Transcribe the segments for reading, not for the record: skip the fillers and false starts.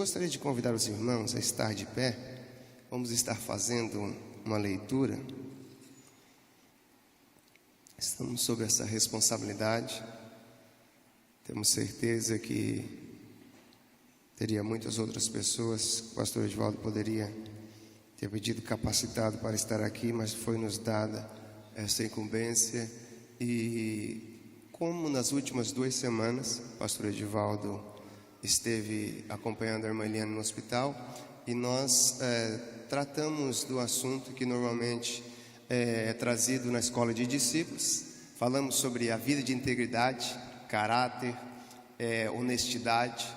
gostaria de convidar os irmãos a estar de pé. Vamos estar fazendo uma leitura. Estamos sob essa responsabilidade. Temos certeza que teria muitas outras pessoas que o pastor Edivaldo poderia ter pedido capacitado para estar aqui, mas foi nos dada essa incumbência. E como nas últimas 2 semanas o pastor Edivaldo esteve acompanhando a irmã Eliane no hospital, e nós tratamos do assunto que normalmente é trazido na escola de discípulos. Falamos sobre a vida de integridade, caráter, honestidade,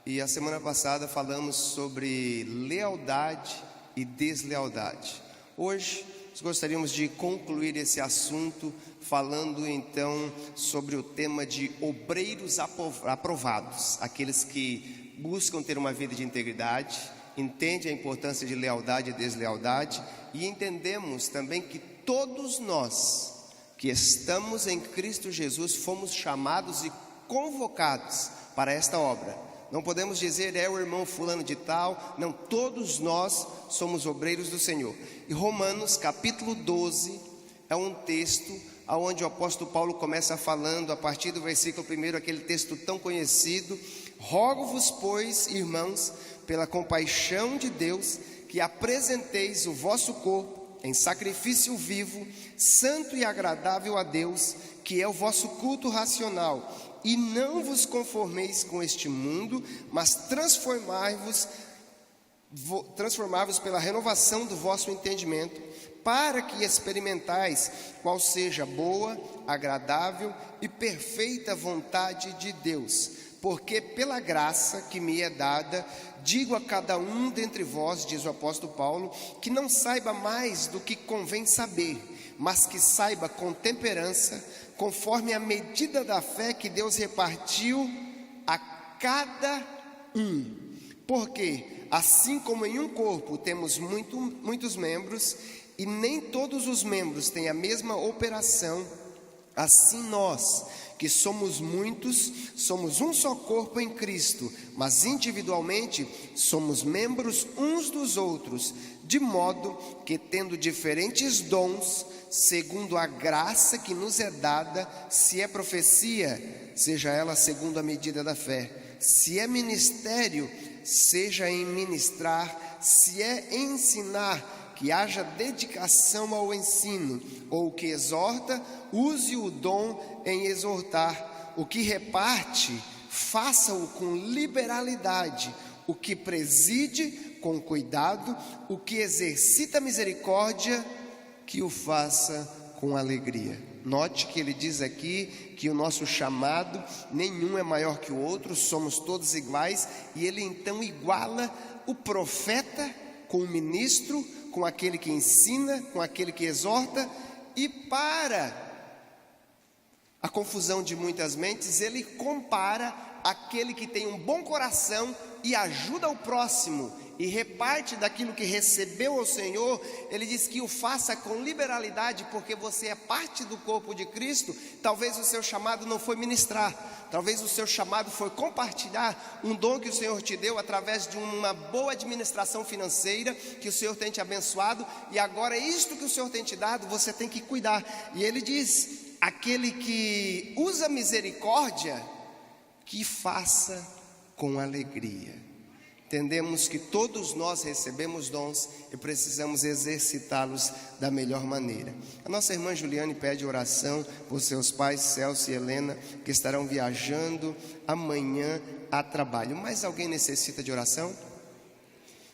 e a semana passada falamos sobre lealdade e deslealdade. Hoje nós gostaríamos de concluir esse assunto falando então sobre o tema de obreiros aprovados, aqueles que buscam ter uma vida de integridade, entendem a importância de lealdade e deslealdade, e entendemos também que todos nós que estamos em Cristo Jesus fomos chamados e convocados para esta obra. Não podemos dizer é o irmão fulano de tal, não, todos nós somos obreiros do Senhor. E Romanos capítulo 12 é um texto onde o apóstolo Paulo começa falando, a partir do versículo 1, aquele texto tão conhecido: rogo-vos, pois, irmãos, pela compaixão de Deus, que apresenteis o vosso corpo em sacrifício vivo, santo e agradável a Deus, que é o vosso culto racional. E não vos conformeis com este mundo, mas transformai-vos pela renovação do vosso entendimento, para que experimentais qual seja a boa, agradável e perfeita vontade de Deus. Porque pela graça que me é dada, digo a cada um dentre vós, diz o apóstolo Paulo, que não saiba mais do que convém saber, mas que saiba com temperança, conforme a medida da fé que Deus repartiu a cada um. Porque assim como em um corpo temos muitos membros, e nem todos os membros têm a mesma operação, assim nós, que somos muitos, somos um só corpo em Cristo, mas individualmente somos membros uns dos outros, de modo que, tendo diferentes dons, segundo a graça que nos é dada, se é profecia, seja ela segundo a medida da fé; se é ministério, seja em ministrar; se é ensinar, que haja dedicação ao ensino; ou o que exorta, use o dom em exortar; o que reparte, faça-o com liberalidade; o que preside, com cuidado; o que exercita a misericórdia, que o faça com alegria. Note que ele diz aqui que o nosso chamado, nenhum é maior que o outro, somos todos iguais, e ele então iguala o profeta com o ministro, com aquele que ensina, com aquele que exorta, e para a confusão de muitas mentes, ele compara aquele que tem um bom coração e ajuda o próximo e reparte daquilo que recebeu ao Senhor. Ele diz que o faça com liberalidade, porque você é parte do corpo de Cristo. Talvez o seu chamado não foi ministrar, talvez o seu chamado foi compartilhar um dom que o Senhor te deu através de uma boa administração financeira que o Senhor tem te abençoado, e agora é isto que o Senhor tem te dado, você tem que cuidar. E ele diz: aquele que usa misericórdia, que faça com alegria. Entendemos que todos nós recebemos dons e precisamos exercitá-los da melhor maneira. A nossa irmã Juliane pede oração por seus pais, Celso e Helena, que estarão viajando amanhã a trabalho. Mais alguém necessita de oração?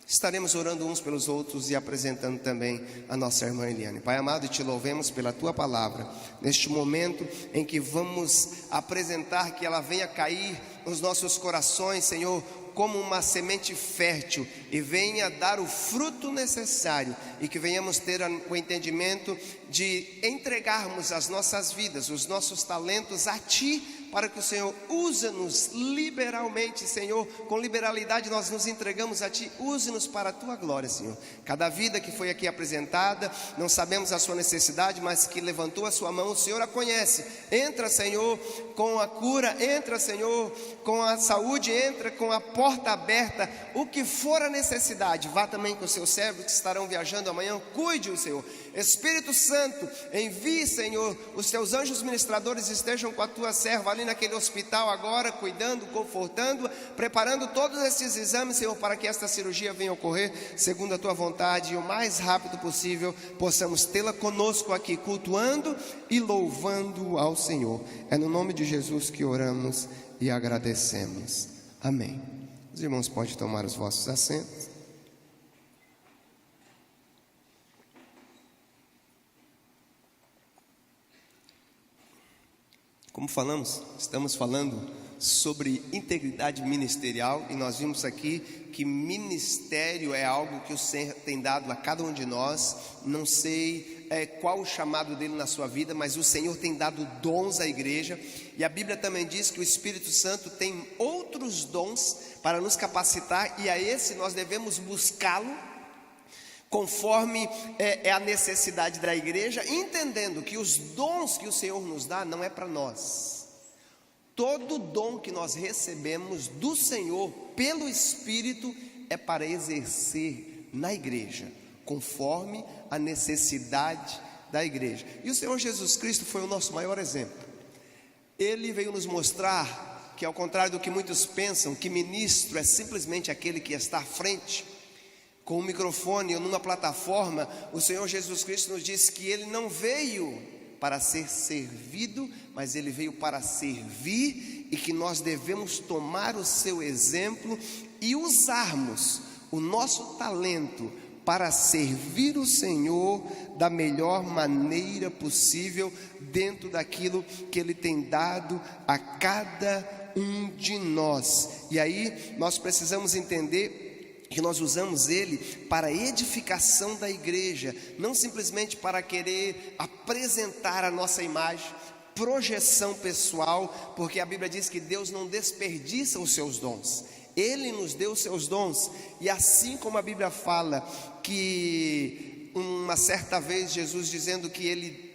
Estaremos orando uns pelos outros e apresentando também a nossa irmã Eliane. Pai amado, te louvemos pela tua palavra, neste momento em que vamos apresentar, que ela venha cair nos nossos corações, Senhor, como uma semente fértil, e venha dar o fruto necessário, e que venhamos ter o entendimento de entregarmos as nossas vidas, os nossos talentos a Ti, para que o Senhor use-nos liberalmente, Senhor. Com liberalidade nós nos entregamos a Ti. Use-nos para a Tua glória, Senhor. Cada vida que foi aqui apresentada, não sabemos a sua necessidade, mas que levantou a sua mão, o Senhor a conhece. Entra, Senhor, com a cura. Entra, Senhor, com a saúde. Entra com a porta aberta. O que for a necessidade, vá também com os seus servos que estarão viajando amanhã. Cuide-o, Senhor. Espírito Santo, envie, Senhor, os teus anjos ministradores estejam com a tua serva ali naquele hospital agora, cuidando, confortando, preparando todos esses exames, Senhor, para que esta cirurgia venha ocorrer segundo a tua vontade e o mais rápido possível possamos tê-la conosco aqui, cultuando e louvando ao Senhor. É no nome de Jesus que oramos e agradecemos. Amém. Os irmãos podem tomar os vossos assentos. Como falamos, estamos falando sobre integridade ministerial e nós vimos aqui que ministério é algo que o Senhor tem dado a cada um de nós. Não sei qual o chamado dele na sua vida, mas o Senhor tem dado dons à igreja, e a Bíblia também diz que o Espírito Santo tem outros dons para nos capacitar, e a esse nós devemos buscá-lo conforme é a necessidade da igreja, entendendo que os dons que o Senhor nos dá não é para nós. Todo dom que nós recebemos do Senhor pelo Espírito é para exercer na igreja, conforme a necessidade da igreja. E o Senhor Jesus Cristo foi o nosso maior exemplo. Ele veio nos mostrar que, ao contrário do que muitos pensam, que ministro é simplesmente aquele que está à frente com um microfone ou numa plataforma, o Senhor Jesus Cristo nos disse que Ele não veio para ser servido, mas Ele veio para servir, e que nós devemos tomar o seu exemplo e usarmos o nosso talento para servir o Senhor da melhor maneira possível, dentro daquilo que Ele tem dado a cada um de nós. E aí nós precisamos entender que nós usamos ele para a edificação da igreja, não simplesmente para querer apresentar a nossa imagem, projeção pessoal, porque a Bíblia diz que Deus não desperdiça os seus dons. Ele nos deu os seus dons, e assim como a Bíblia fala que uma certa vez Jesus dizendo que Ele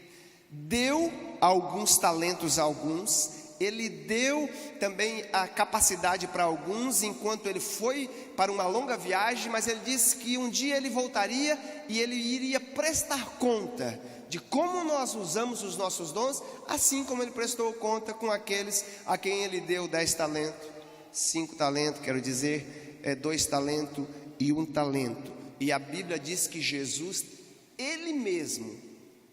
deu alguns talentos a alguns, Ele deu também a capacidade para alguns, enquanto Ele foi para uma longa viagem, mas Ele disse que um dia Ele voltaria e Ele iria prestar conta de como nós usamos os nossos dons, assim como Ele prestou conta com aqueles a quem Ele deu 10 talentos, 5 talentos, quero dizer, 2 talentos e 1 talento. E a Bíblia diz que Jesus, Ele mesmo,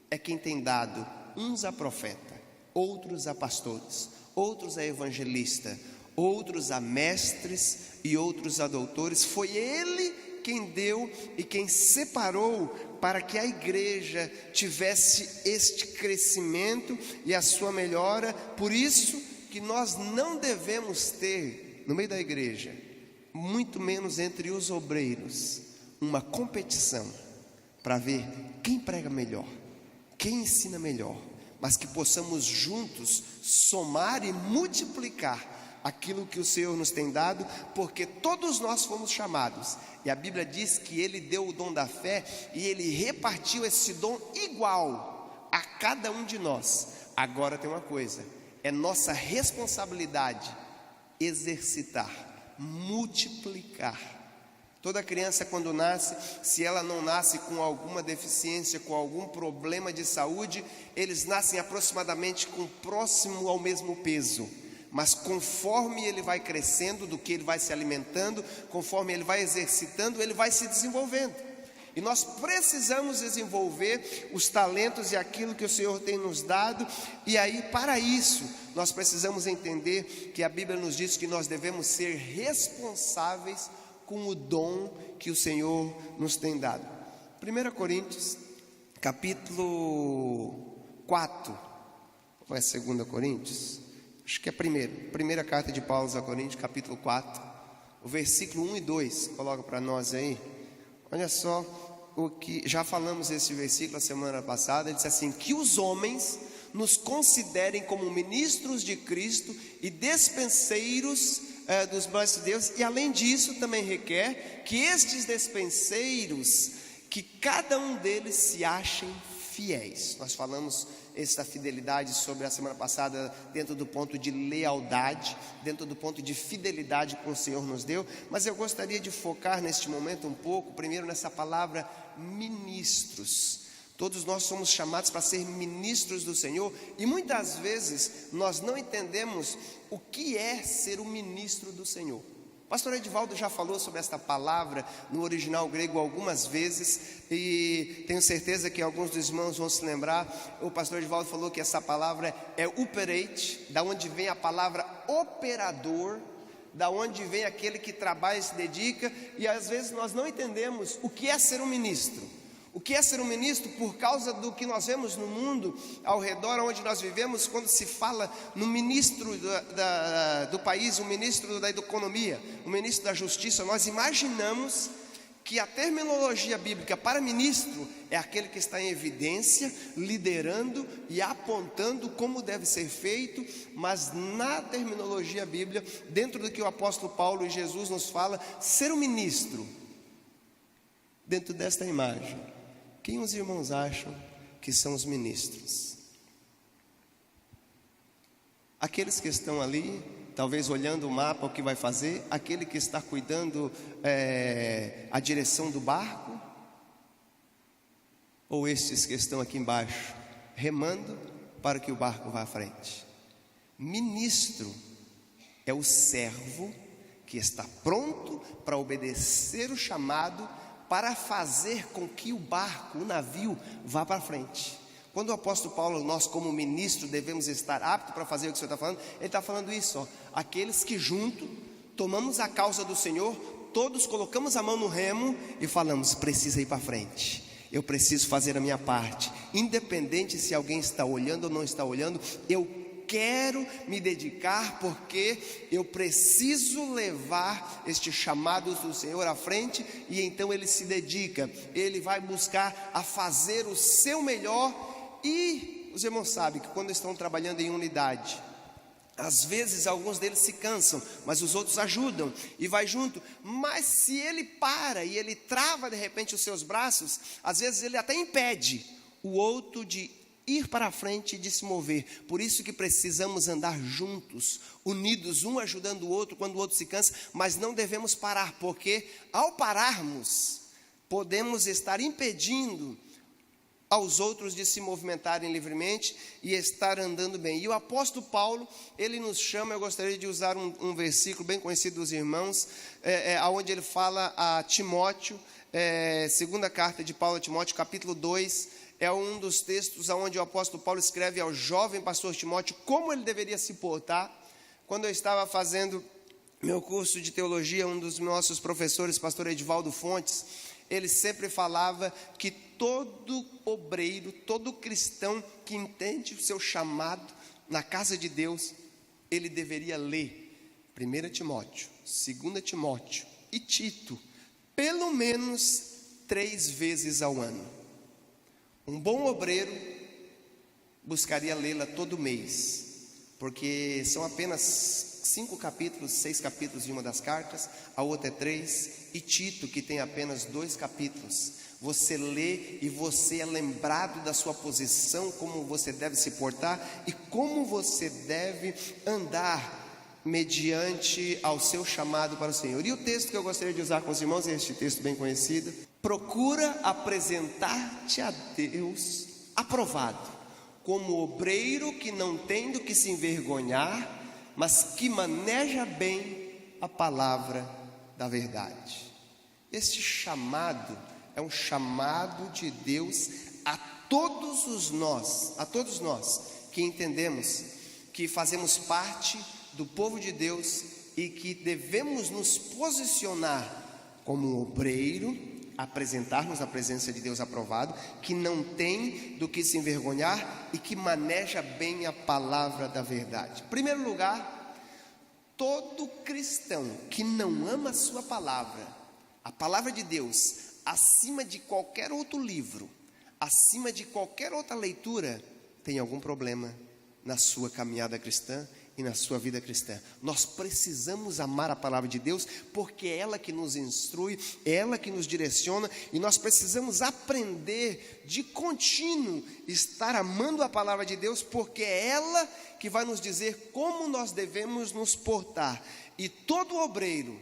é quem tem dado uns a profeta, outros a pastores, outros a evangelistas, outros a mestres e outros a doutores. Foi Ele quem deu e quem separou para que a igreja tivesse este crescimento e a sua melhora. Por isso que nós não devemos ter no meio da igreja, muito menos entre os obreiros, uma competição para ver quem prega melhor, quem ensina melhor, mas que possamos juntos somar e multiplicar aquilo que o Senhor nos tem dado, porque todos nós fomos chamados, e a Bíblia diz que Ele deu o dom da fé, e Ele repartiu esse dom igual a cada um de nós. Agora tem uma coisa, é nossa responsabilidade exercitar, multiplicar. Toda criança, quando nasce, se ela não nasce com alguma deficiência, com algum problema de saúde, eles nascem aproximadamente próximo ao mesmo peso. Mas conforme ele vai crescendo, do que ele vai se alimentando, conforme ele vai exercitando, ele vai se desenvolvendo. E nós precisamos desenvolver os talentos e aquilo que o Senhor tem nos dado. E aí, para isso, nós precisamos entender que a Bíblia nos diz que nós devemos ser responsáveis com o dom que o Senhor nos tem dado. 1 Coríntios, capítulo 4, ou é 2 Coríntios? Acho que é primeira carta de Paulo aos Coríntios, capítulo 4, o versículo 1 e 2, coloca para nós aí. Olha só o que, já falamos esse versículo a semana passada, ele disse assim, que os homens nos considerem como ministros de Cristo e despenseiros dos bens de Deus. E além disso também requer que estes despenseiros, que cada um deles se achem fiéis. Nós falamos essa fidelidade sobre a semana passada, dentro do ponto de lealdade, dentro do ponto de fidelidade que o Senhor nos deu. Mas eu gostaria de focar neste momento um pouco, primeiro nessa palavra ministros. Todos nós somos chamados para ser ministros do Senhor, e muitas vezes nós não entendemos o que é ser um ministro do Senhor. O pastor Edivaldo já falou sobre esta palavra no original grego algumas vezes, e tenho certeza que alguns dos irmãos vão se lembrar. O pastor Edivaldo falou que essa palavra é operate, da onde vem a palavra operador, da onde vem aquele que trabalha e se dedica, e às vezes nós não entendemos o que é ser um ministro. O que é ser um ministro por causa do que nós vemos no mundo ao redor onde nós vivemos, quando se fala no ministro do país, o ministro da economia, o ministro da justiça, nós imaginamos que a terminologia bíblica para ministro é aquele que está em evidência, liderando e apontando como deve ser feito. Mas na terminologia bíblica, dentro do que o apóstolo Paulo e Jesus nos fala, ser um ministro, dentro desta imagem, quem os irmãos acham que são os ministros? Aqueles que estão ali, talvez olhando o mapa, o que vai fazer, aquele que está cuidando a direção do barco, ou estes que estão aqui embaixo, remando para que o barco vá à frente? Ministro é o servo que está pronto para obedecer o chamado, para fazer com que o barco, o navio, vá para frente. Quando o apóstolo Paulo, nós como ministro devemos estar aptos para fazer o que o Senhor está falando, ele está falando isso, ó, aqueles que junto tomamos a causa do Senhor, todos colocamos a mão no remo e falamos: precisa ir para frente, eu preciso fazer a minha parte, independente se alguém está olhando ou não está olhando, eu quero me dedicar, porque eu preciso levar este chamado do Senhor à frente. E então ele se dedica, ele vai buscar a fazer o seu melhor. E os irmãos sabem que quando estão trabalhando em unidade, às vezes alguns deles se cansam, mas os outros ajudam e vai junto. Mas se ele para e ele trava de repente os seus braços, às vezes ele até impede o outro de ir para a frente e de se mover. Por isso que precisamos andar juntos, unidos, um ajudando o outro quando o outro se cansa. Mas não devemos parar, porque ao pararmos, podemos estar impedindo aos outros de se movimentarem livremente e estar andando bem. E o apóstolo Paulo, ele nos chama, eu gostaria de usar um versículo bem conhecido dos irmãos, onde ele fala a Timóteo, segunda carta de Paulo a Timóteo, capítulo 2, é um dos textos onde o apóstolo Paulo escreve ao jovem pastor Timóteo como ele deveria se portar. Quando eu estava fazendo meu curso de teologia, um dos nossos professores, pastor Edivaldo Fontes, ele sempre falava que todo obreiro, todo cristão que entende o seu chamado na casa de Deus, ele deveria ler 1 Timóteo, 2 Timóteo e Tito, pelo menos 3 vezes ao ano. Um bom obreiro buscaria lê-la todo mês, porque são apenas 5 capítulos, 6 capítulos de uma das cartas, a outra é 3, e Tito, que tem apenas 2 capítulos. Você lê e você é lembrado da sua posição, como você deve se portar e como você deve andar mediante ao seu chamado para o Senhor. E o texto que eu gostaria de usar com os irmãos é este texto bem conhecido: procura apresentar-te a Deus aprovado, como obreiro que não tem do que se envergonhar, mas que maneja bem a palavra da verdade. Este chamado é um chamado de Deus a todos nós que entendemos que fazemos parte do povo de Deus e que devemos nos posicionar como um obreiro, apresentar-nos à presença de Deus aprovado, que não tem do que se envergonhar e que maneja bem a palavra da verdade. Em primeiro lugar, todo cristão que não ama a sua palavra, a palavra de Deus, acima de qualquer outro livro, acima de qualquer outra leitura, tem algum problema na sua caminhada cristã e na sua vida cristã. Nós precisamos amar a palavra de Deus, porque é ela que nos instrui, é ela que nos direciona, e nós precisamos aprender de contínuo estar amando a palavra de Deus, porque é ela que vai nos dizer como nós devemos nos portar. E todo obreiro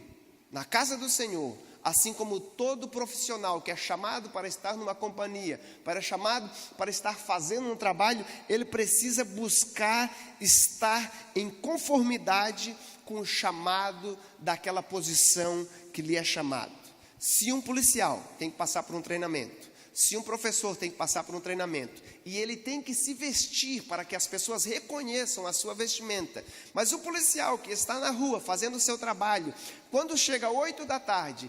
na casa do Senhor, assim como todo profissional que é chamado para estar numa companhia, chamado para estar fazendo um trabalho, ele precisa buscar estar em conformidade com o chamado daquela posição que lhe é chamado. Se um policial tem que passar por um treinamento, se um professor tem que passar por um treinamento, e ele tem que se vestir para que as pessoas reconheçam a sua vestimenta, mas o policial que está na rua fazendo o seu trabalho, quando chega 8 da tarde,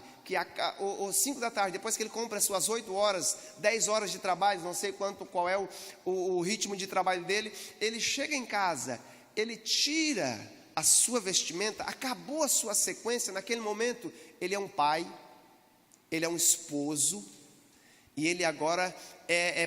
ou 5 da tarde, depois que ele cumpre as suas 8 horas, 10 horas de trabalho, não sei qual é o ritmo de trabalho dele, ele chega em casa, ele tira a sua vestimenta, acabou a sua sequência, naquele momento, ele é um pai, ele é um esposo, e ele agora,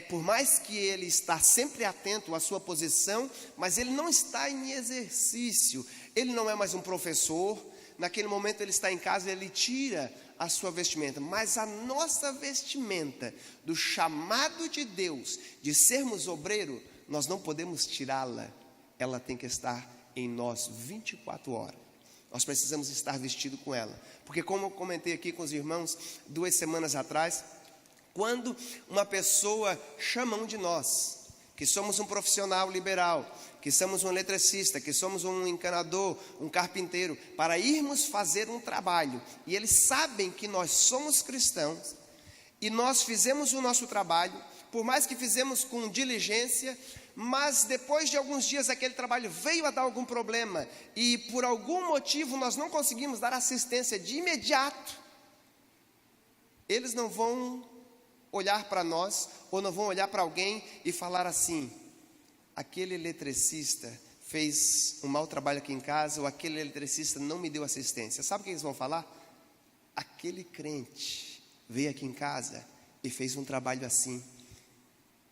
por mais que ele está sempre atento à sua posição, mas ele não está em exercício, ele não é mais um professor, naquele momento ele está em casa, ele tira a sua vestimenta, mas a nossa vestimenta, do chamado de Deus, de sermos obreiro, nós não podemos tirá-la, ela tem que estar em nós 24 horas, nós precisamos estar vestido com ela, porque como eu comentei aqui com os irmãos, 2 semanas atrás, quando uma pessoa chama um de nós, que somos um profissional liberal, que somos um eletricista, que somos um encanador, um carpinteiro, para irmos fazer um trabalho, e eles sabem que nós somos cristãos, e nós fizemos o nosso trabalho, por mais que fizemos com diligência, mas depois de alguns dias aquele trabalho veio a dar algum problema, e por algum motivo nós não conseguimos dar assistência de imediato, eles não vão olhar para nós, ou não vão olhar para alguém e falar assim, aquele eletricista fez um mau trabalho aqui em casa, ou aquele eletricista não me deu assistência. Sabe o que eles vão falar? Aquele crente veio aqui em casa e fez um trabalho assim,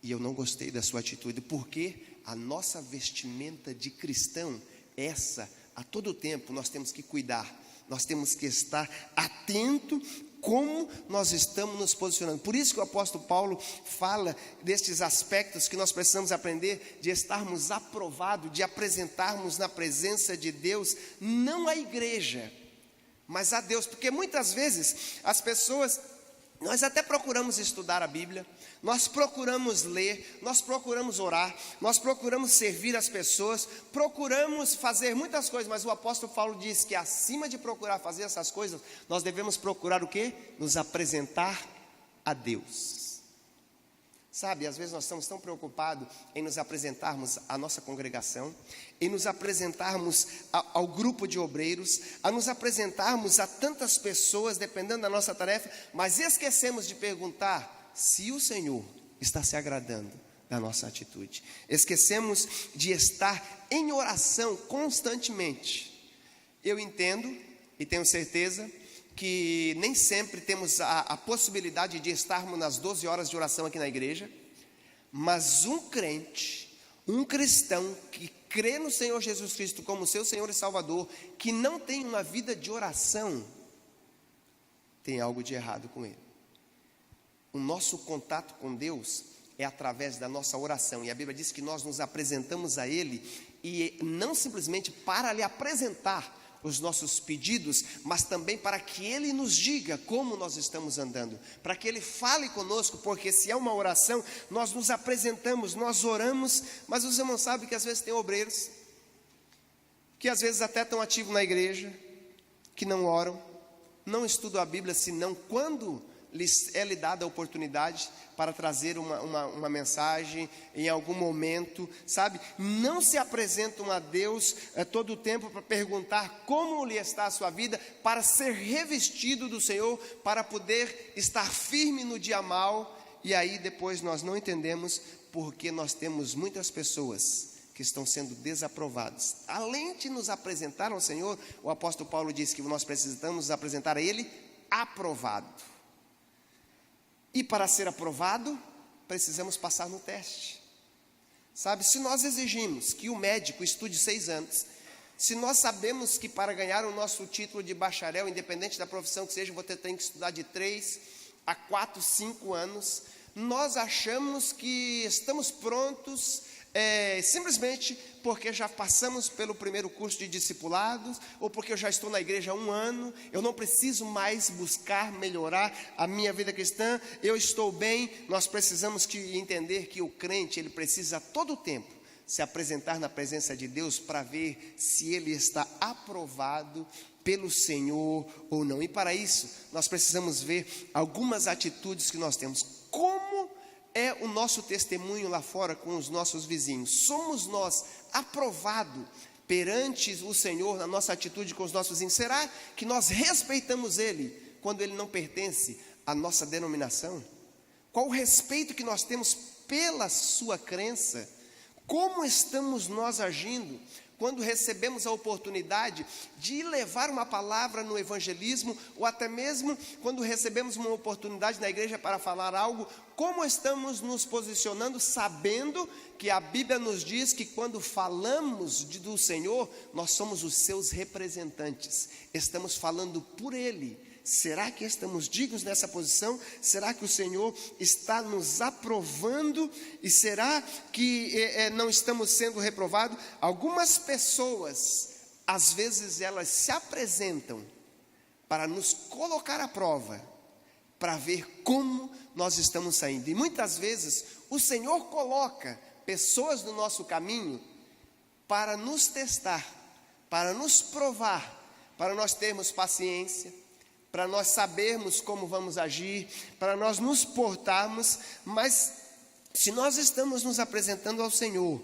e eu não gostei da sua atitude, porque a nossa vestimenta de cristão, essa, a todo tempo nós temos que cuidar, nós temos que estar atento como nós estamos nos posicionando. Por isso que o apóstolo Paulo fala destes aspectos que nós precisamos aprender, de estarmos aprovados, de apresentarmos na presença de Deus, não a igreja, mas a Deus, porque muitas vezes as pessoas, nós até procuramos estudar a Bíblia, nós procuramos ler, nós procuramos orar, nós procuramos servir as pessoas, procuramos fazer muitas coisas, mas o apóstolo Paulo diz que acima de procurar fazer essas coisas, nós devemos procurar o quê? Nos apresentar a Deus. Sabe, às vezes nós estamos tão preocupados em nos apresentarmos à nossa congregação, em nos apresentarmos ao grupo de obreiros, a nos apresentarmos a tantas pessoas, dependendo da nossa tarefa, mas esquecemos de perguntar se o Senhor está se agradando da nossa atitude. Esquecemos de estar em oração constantemente. Eu entendo e tenho certeza que nem sempre temos a possibilidade de estarmos nas 12 horas de oração aqui na igreja, mas um crente, um cristão que crê no Senhor Jesus Cristo como seu Senhor e Salvador, que não tem uma vida de oração, tem algo de errado com ele. O nosso contato com Deus é através da nossa oração, e a Bíblia diz que nós nos apresentamos a Ele, e não simplesmente para lhe apresentar os nossos pedidos, mas também para que Ele nos diga como nós estamos andando, para que Ele fale conosco, porque se é uma oração, nós nos apresentamos, nós oramos, mas os irmãos sabem que às vezes tem obreiros, que às vezes até estão ativos na igreja, que não oram, não estudam a Bíblia, senão quando lhes é dada a oportunidade para trazer uma mensagem em algum momento, sabe? Não se apresentam a Deus todo o tempo para perguntar como lhe está a sua vida, para ser revestido do Senhor, para poder estar firme no dia mau, e aí depois nós não entendemos porque nós temos muitas pessoas que estão sendo desaprovadas. Além de nos apresentar ao Senhor, o apóstolo Paulo diz que nós precisamos nos apresentar a Ele aprovado. E para ser aprovado, precisamos passar no teste. Sabe, se nós exigimos que o médico estude 6 anos, se nós sabemos que para ganhar o nosso título de bacharel, independente da profissão que seja, você tem que estudar de 3 a 4, 5 anos, nós achamos que estamos prontos simplesmente porque já passamos pelo primeiro curso de discipulados, ou porque eu já estou na igreja há 1 ano, eu não preciso mais buscar melhorar a minha vida cristã, eu estou bem. Nós precisamos entender que o crente, ele precisa a todo tempo se apresentar na presença de Deus para ver se ele está aprovado pelo Senhor ou não. E para isso, nós precisamos ver algumas atitudes que nós temos. Como é o nosso testemunho lá fora com os nossos vizinhos? Somos nós aprovados perante o Senhor na nossa atitude com os nossos vizinhos? Será que nós respeitamos Ele quando Ele não pertence à nossa denominação? Qual o respeito que nós temos pela sua crença? Como estamos nós agindo quando recebemos a oportunidade de levar uma palavra no evangelismo, ou até mesmo quando recebemos uma oportunidade na igreja para falar algo? Como estamos nos posicionando, sabendo que a Bíblia nos diz que quando falamos do Senhor, nós somos os seus representantes, estamos falando por Ele. Será que estamos dignos nessa posição? Será que o Senhor está nos aprovando? E será que não estamos sendo reprovados? Algumas pessoas, às vezes, elas se apresentam para nos colocar à prova, para ver como nós estamos saindo. E muitas vezes o Senhor coloca pessoas no nosso caminho para nos testar, para nos provar, para nós termos paciência, para nós sabermos como vamos agir, para nós nos portarmos. Mas se nós estamos nos apresentando ao Senhor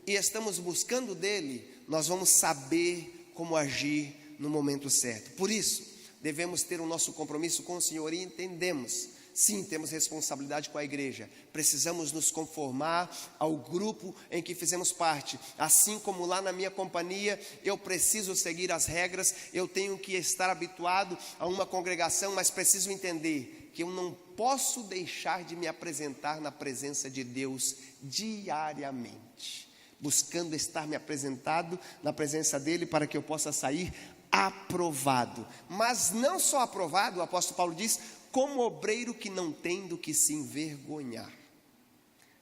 e estamos buscando dEle, nós vamos saber como agir no momento certo. Por isso, devemos ter o nosso compromisso com o Senhor e entendemos, sim, temos responsabilidade com a igreja, precisamos nos conformar ao grupo em que fizemos parte. Assim como lá na minha companhia, eu preciso seguir as regras, eu tenho que estar habituado a uma congregação, mas preciso entender que eu não posso deixar de me apresentar na presença de Deus diariamente, buscando estar me apresentado na presença dEle para que eu possa sair aprovado. Mas não só aprovado, o apóstolo Paulo diz, como obreiro que não tem do que se envergonhar.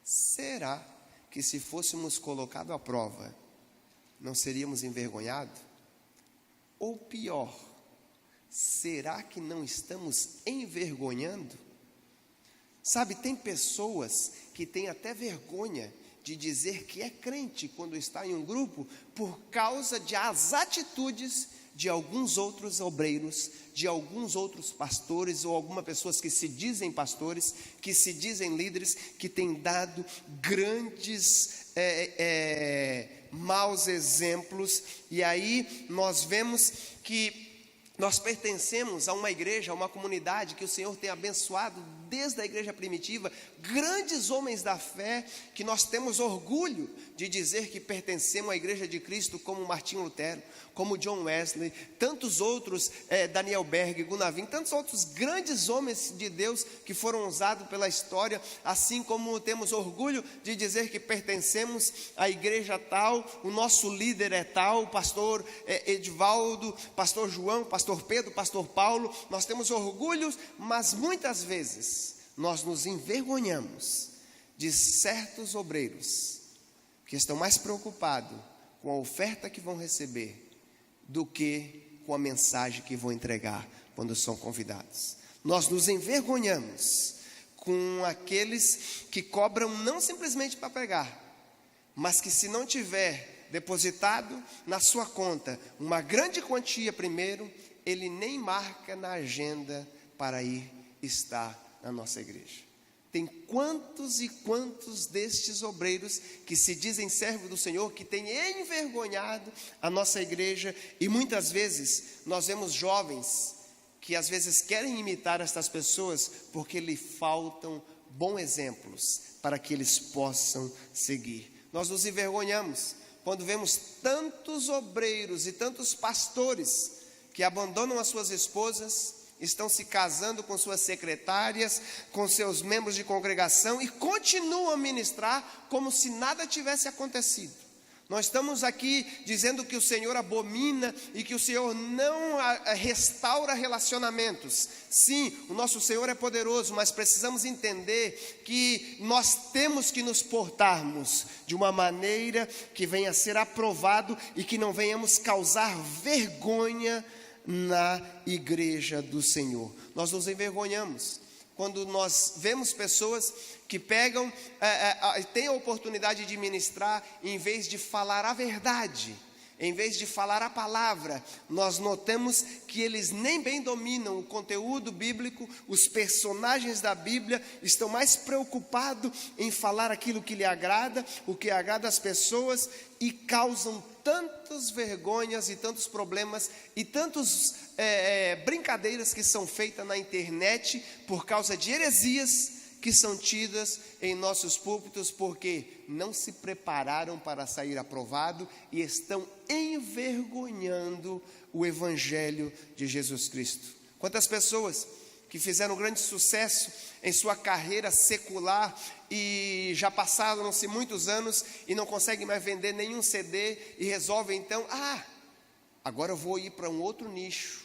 Será que se fôssemos colocados à prova, não seríamos envergonhados? Ou pior, será que não estamos envergonhando? Sabe, tem pessoas que têm até vergonha de dizer que é crente quando está em um grupo, por causa das atitudes de alguns outros obreiros, de alguns outros pastores, ou algumas pessoas que se dizem pastores, que se dizem líderes, que têm dado grandes maus exemplos. E aí nós vemos que nós pertencemos a uma igreja, a uma comunidade que o Senhor tem abençoado desde a igreja primitiva, grandes homens da fé, que nós temos orgulho de dizer que pertencemos à igreja de Cristo, como Martinho Lutero, como John Wesley, tantos outros, Daniel Berg, Gunavin, tantos outros grandes homens de Deus que foram usados pela história, assim como temos orgulho de dizer que pertencemos à igreja tal, o nosso líder é tal, o pastor Edivaldo, pastor João, pastor Pedro, pastor Paulo. Nós temos orgulho, mas muitas vezes nós nos envergonhamos de certos obreiros que estão mais preocupados com a oferta que vão receber do que com a mensagem que vão entregar quando são convidados. Nós nos envergonhamos com aqueles que cobram não simplesmente para pregar, mas que se não tiver depositado na sua conta uma grande quantia primeiro, ele nem marca na agenda para ir estar na nossa igreja. Tem quantos e quantos destes obreiros que se dizem servos do Senhor, que têm envergonhado a nossa igreja. E muitas vezes nós vemos jovens que às vezes querem imitar estas pessoas porque lhe faltam bons exemplos para que eles possam seguir. Nós nos envergonhamos quando vemos tantos obreiros e tantos pastores que abandonam as suas esposas estão se casando com suas secretárias, com seus membros de congregação e continuam a ministrar como se nada tivesse acontecido. Nós estamos aqui dizendo que o Senhor abomina e que o Senhor não restaura relacionamentos. Sim, o nosso Senhor é poderoso, mas precisamos entender que nós temos que nos portarmos de uma maneira que venha a ser aprovado e que não venhamos causar vergonha na igreja do Senhor. Nós nos envergonhamos quando nós vemos pessoas que pegam, têm a oportunidade de ministrar, em vez de falar a verdade, em vez de falar a palavra, nós notamos que eles nem bem dominam o conteúdo bíblico, os personagens da Bíblia estão mais preocupados em falar aquilo que lhe agrada, o que agrada às pessoas, e causam tantas vergonhas e tantos problemas e tantas brincadeiras que são feitas na internet por causa de heresias que são tidas em nossos púlpitos, porque não se prepararam para sair aprovado e estão envergonhando o Evangelho de Jesus Cristo. Quantas pessoas que fizeram grande sucesso em sua carreira secular e já passaram-se muitos anos e não conseguem mais vender nenhum CD e resolvem então, agora eu vou ir para um outro nicho,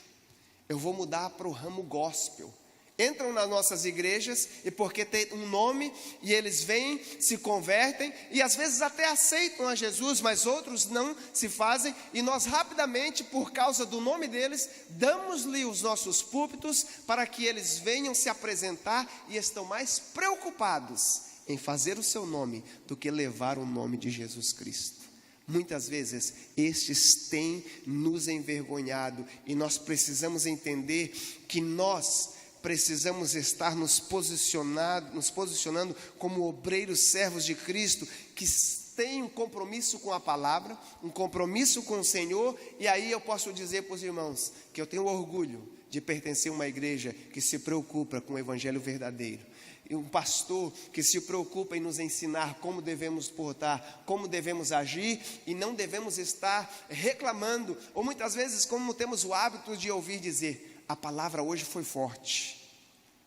eu vou mudar para o ramo gospel. Entram nas nossas igrejas e porque tem um nome e eles vêm, se convertem e às vezes até aceitam a Jesus, mas outros não se fazem e nós rapidamente, por causa do nome deles, damos-lhe os nossos púlpitos para que eles venham se apresentar e estão mais preocupados em fazer o seu nome do que levar o nome de Jesus Cristo. Muitas vezes estes têm nos envergonhado e nós precisamos entender que nós precisamos estar nos posicionando como obreiros servos de Cristo, que têm um compromisso com a palavra, um compromisso com o Senhor, e aí eu posso dizer para os irmãos, que eu tenho orgulho de pertencer a uma igreja que se preocupa com o evangelho verdadeiro, e um pastor que se preocupa em nos ensinar como devemos portar, como devemos agir, e não devemos estar reclamando, ou muitas vezes como temos o hábito de ouvir dizer, a palavra hoje foi forte.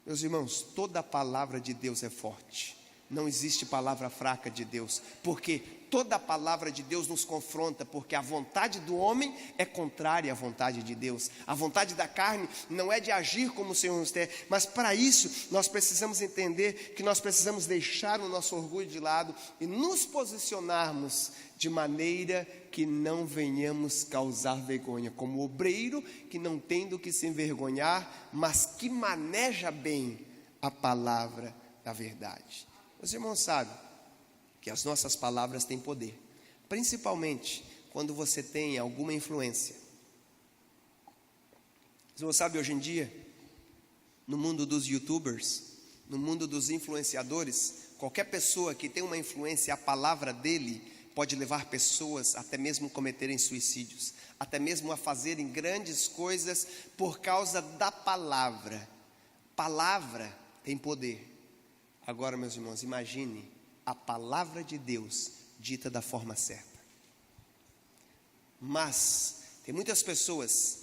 Meus irmãos, toda a palavra de Deus é forte. Não existe palavra fraca de Deus, porque toda a palavra de Deus nos confronta, porque a vontade do homem é contrária à vontade de Deus. A vontade da carne não é de agir como o Senhor nos quer, mas para isso nós precisamos entender que nós precisamos deixar o nosso orgulho de lado e nos posicionarmos de maneira que não venhamos causar vergonha, como obreiro que não tem do que se envergonhar, mas que maneja bem a palavra da verdade. Os irmãos sabem que as nossas palavras têm poder, principalmente quando você tem alguma influência. Os irmãos sabem, hoje em dia, no mundo dos youtubers, no mundo dos influenciadores, qualquer pessoa que tem uma influência, a palavra dele pode levar pessoas até mesmo a cometerem suicídios, até mesmo a fazerem grandes coisas por causa da palavra. Palavra tem poder. Agora, meus irmãos, imagine a palavra de Deus dita da forma certa. Mas tem muitas pessoas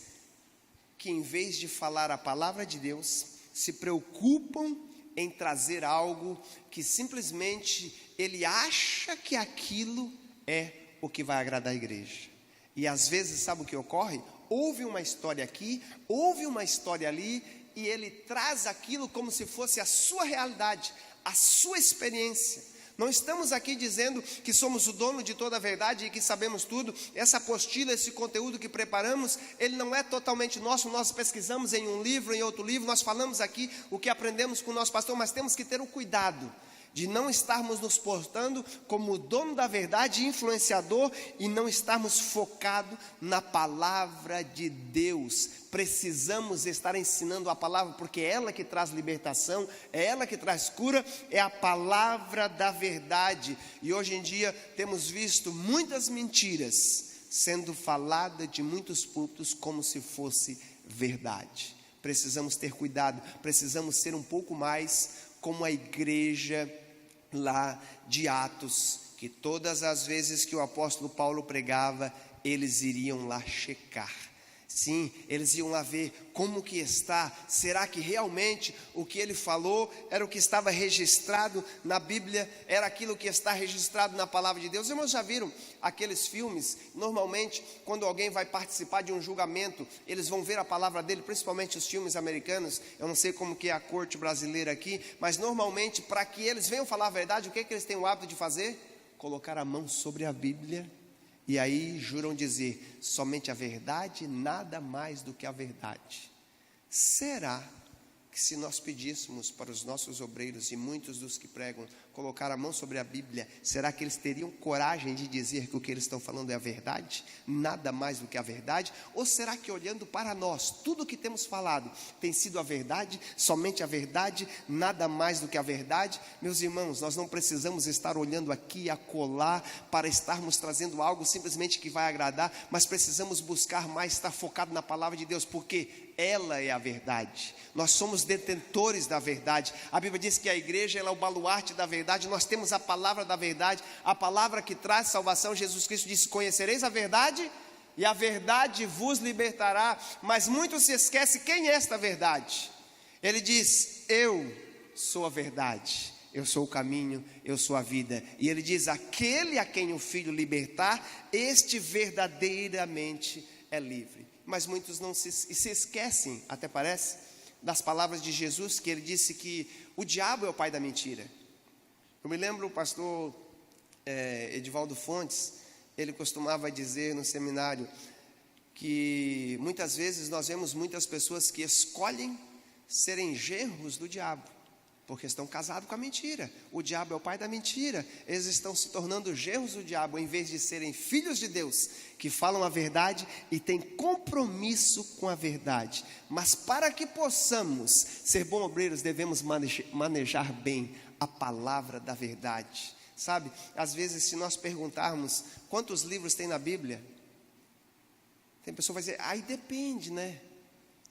que, em vez de falar a palavra de Deus, se preocupam em trazer algo que simplesmente ele acha que aquilo é o que vai agradar a igreja. E às vezes, sabe o que ocorre? Houve uma história aqui, houve uma história ali, e ele traz aquilo como se fosse a sua realidade, a sua experiência. Não estamos aqui dizendo que somos o dono de toda a verdade e que sabemos tudo. Essa apostila, esse conteúdo que preparamos, ele não é totalmente nosso. Nós pesquisamos em um livro, em outro livro, nós falamos aqui o que aprendemos com o nosso pastor, mas temos que ter o cuidado de não estarmos nos portando como o dono da verdade, influenciador, e não estarmos focados na palavra de Deus. Precisamos estar ensinando a palavra, porque é ela que traz libertação, é ela que traz cura, é a palavra da verdade. E hoje em dia temos visto muitas mentiras sendo faladas de muitos púlpitos como se fosse verdade. Precisamos ter cuidado, precisamos ser um pouco mais como a igreja lá de Atos, que todas as vezes que o apóstolo Paulo pregava, eles iriam lá checar. Sim, eles iam lá ver como que está. Será que realmente o que ele falou era o que estava registrado na Bíblia? Era aquilo que está registrado na palavra de Deus? Os irmãos já viram aqueles filmes? Normalmente, quando alguém vai participar de um julgamento, eles vão ver a palavra dele, principalmente os filmes americanos. Eu não sei como que é a corte brasileira aqui, mas normalmente, para que eles venham falar a verdade, o que é que eles têm o hábito de fazer? Colocar a mão sobre a Bíblia. E aí juram dizer, somente a verdade, nada mais do que a verdade. Será que se nós pedíssemos para os nossos obreiros, e muitos dos que pregam, colocar a mão sobre a Bíblia, será que eles teriam coragem de dizer que o que eles estão falando é a verdade? Nada mais do que a verdade? Ou será que olhando para nós, tudo o que temos falado tem sido a verdade, somente a verdade, nada mais do que a verdade? Meus irmãos, nós não precisamos estar olhando aqui e acolá para estarmos trazendo algo simplesmente que vai agradar, mas precisamos buscar mais estar focado na palavra de Deus, porque ela é a verdade. Nós somos detentores da verdade. A Bíblia diz que a igreja ela é o baluarte da verdade. Nós temos a palavra da verdade, a palavra que traz salvação. Jesus Cristo disse, conhecereis a verdade e a verdade vos libertará. Mas muitos se esquecem quem é esta verdade. Ele diz, eu sou a verdade, eu sou o caminho, eu sou a vida. E ele diz, aquele a quem o Filho libertar, este verdadeiramente é livre. Mas muitos não se esquecem, até parece, das palavras de Jesus, que ele disse que o diabo é o pai da mentira. Eu me lembro o pastor Edivaldo Fontes, ele costumava dizer no seminário, que muitas vezes nós vemos muitas pessoas que escolhem serem genros do diabo, porque estão casados com a mentira. O diabo é o pai da mentira. Eles estão se tornando genros do diabo, em vez de serem filhos de Deus, que falam a verdade e têm compromisso com a verdade. Mas para que possamos ser bons obreiros, devemos manejar bem a palavra da verdade. Sabe, às vezes se nós perguntarmos quantos livros tem na Bíblia, tem pessoa que vai dizer, aí depende, né?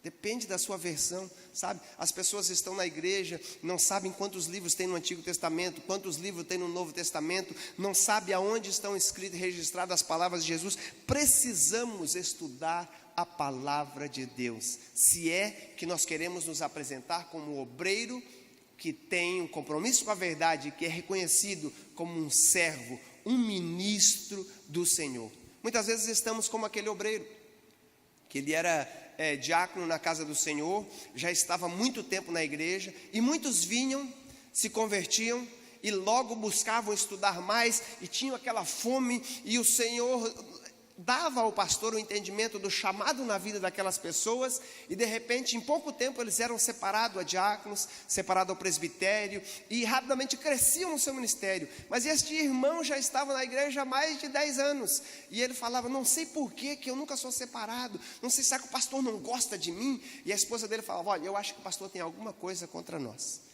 Depende da sua versão, sabe? As pessoas estão na igreja, não sabem quantos livros tem no Antigo Testamento, quantos livros tem no Novo Testamento, não sabem aonde estão escritas e registradas as palavras de Jesus. Precisamos estudar a palavra de Deus, se é que nós queremos nos apresentar como obreiro que tem um compromisso com a verdade, que é reconhecido como um servo, um ministro do Senhor. Muitas vezes estamos como aquele obreiro, que ele era diácono na casa do Senhor, já estava há muito tempo na igreja, e muitos vinham, se convertiam, e logo buscavam estudar mais, e tinham aquela fome, e o Senhor dava ao pastor o entendimento do chamado na vida daquelas pessoas, e de repente, em pouco tempo, eles eram separados a diáconos, separados ao presbitério, e rapidamente cresciam no seu ministério. Mas este irmão já estava na igreja há mais de 10 anos, e ele falava, não sei por que eu nunca sou separado, não sei se é que o pastor não gosta de mim, e a esposa dele falava, olha, eu acho que o pastor tem alguma coisa contra nós.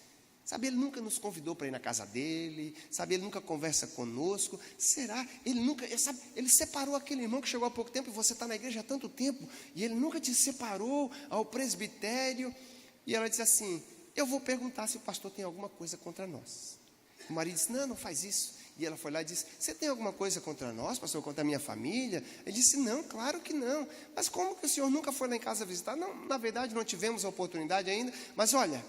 Sabe, ele nunca nos convidou para ir na casa dele, sabe, ele nunca conversa conosco, será? Ele nunca, sabe, ele separou aquele irmão que chegou há pouco tempo, e você está na igreja há tanto tempo, e ele nunca te separou ao presbitério. E ela disse assim, eu vou perguntar se o pastor tem alguma coisa contra nós. O marido disse, não faz isso. E ela foi lá e disse, você tem alguma coisa contra nós, pastor, contra a minha família? Ele disse, não, claro que não. Mas como que o senhor nunca foi lá em casa visitar? Não, na verdade não tivemos a oportunidade ainda, mas olha,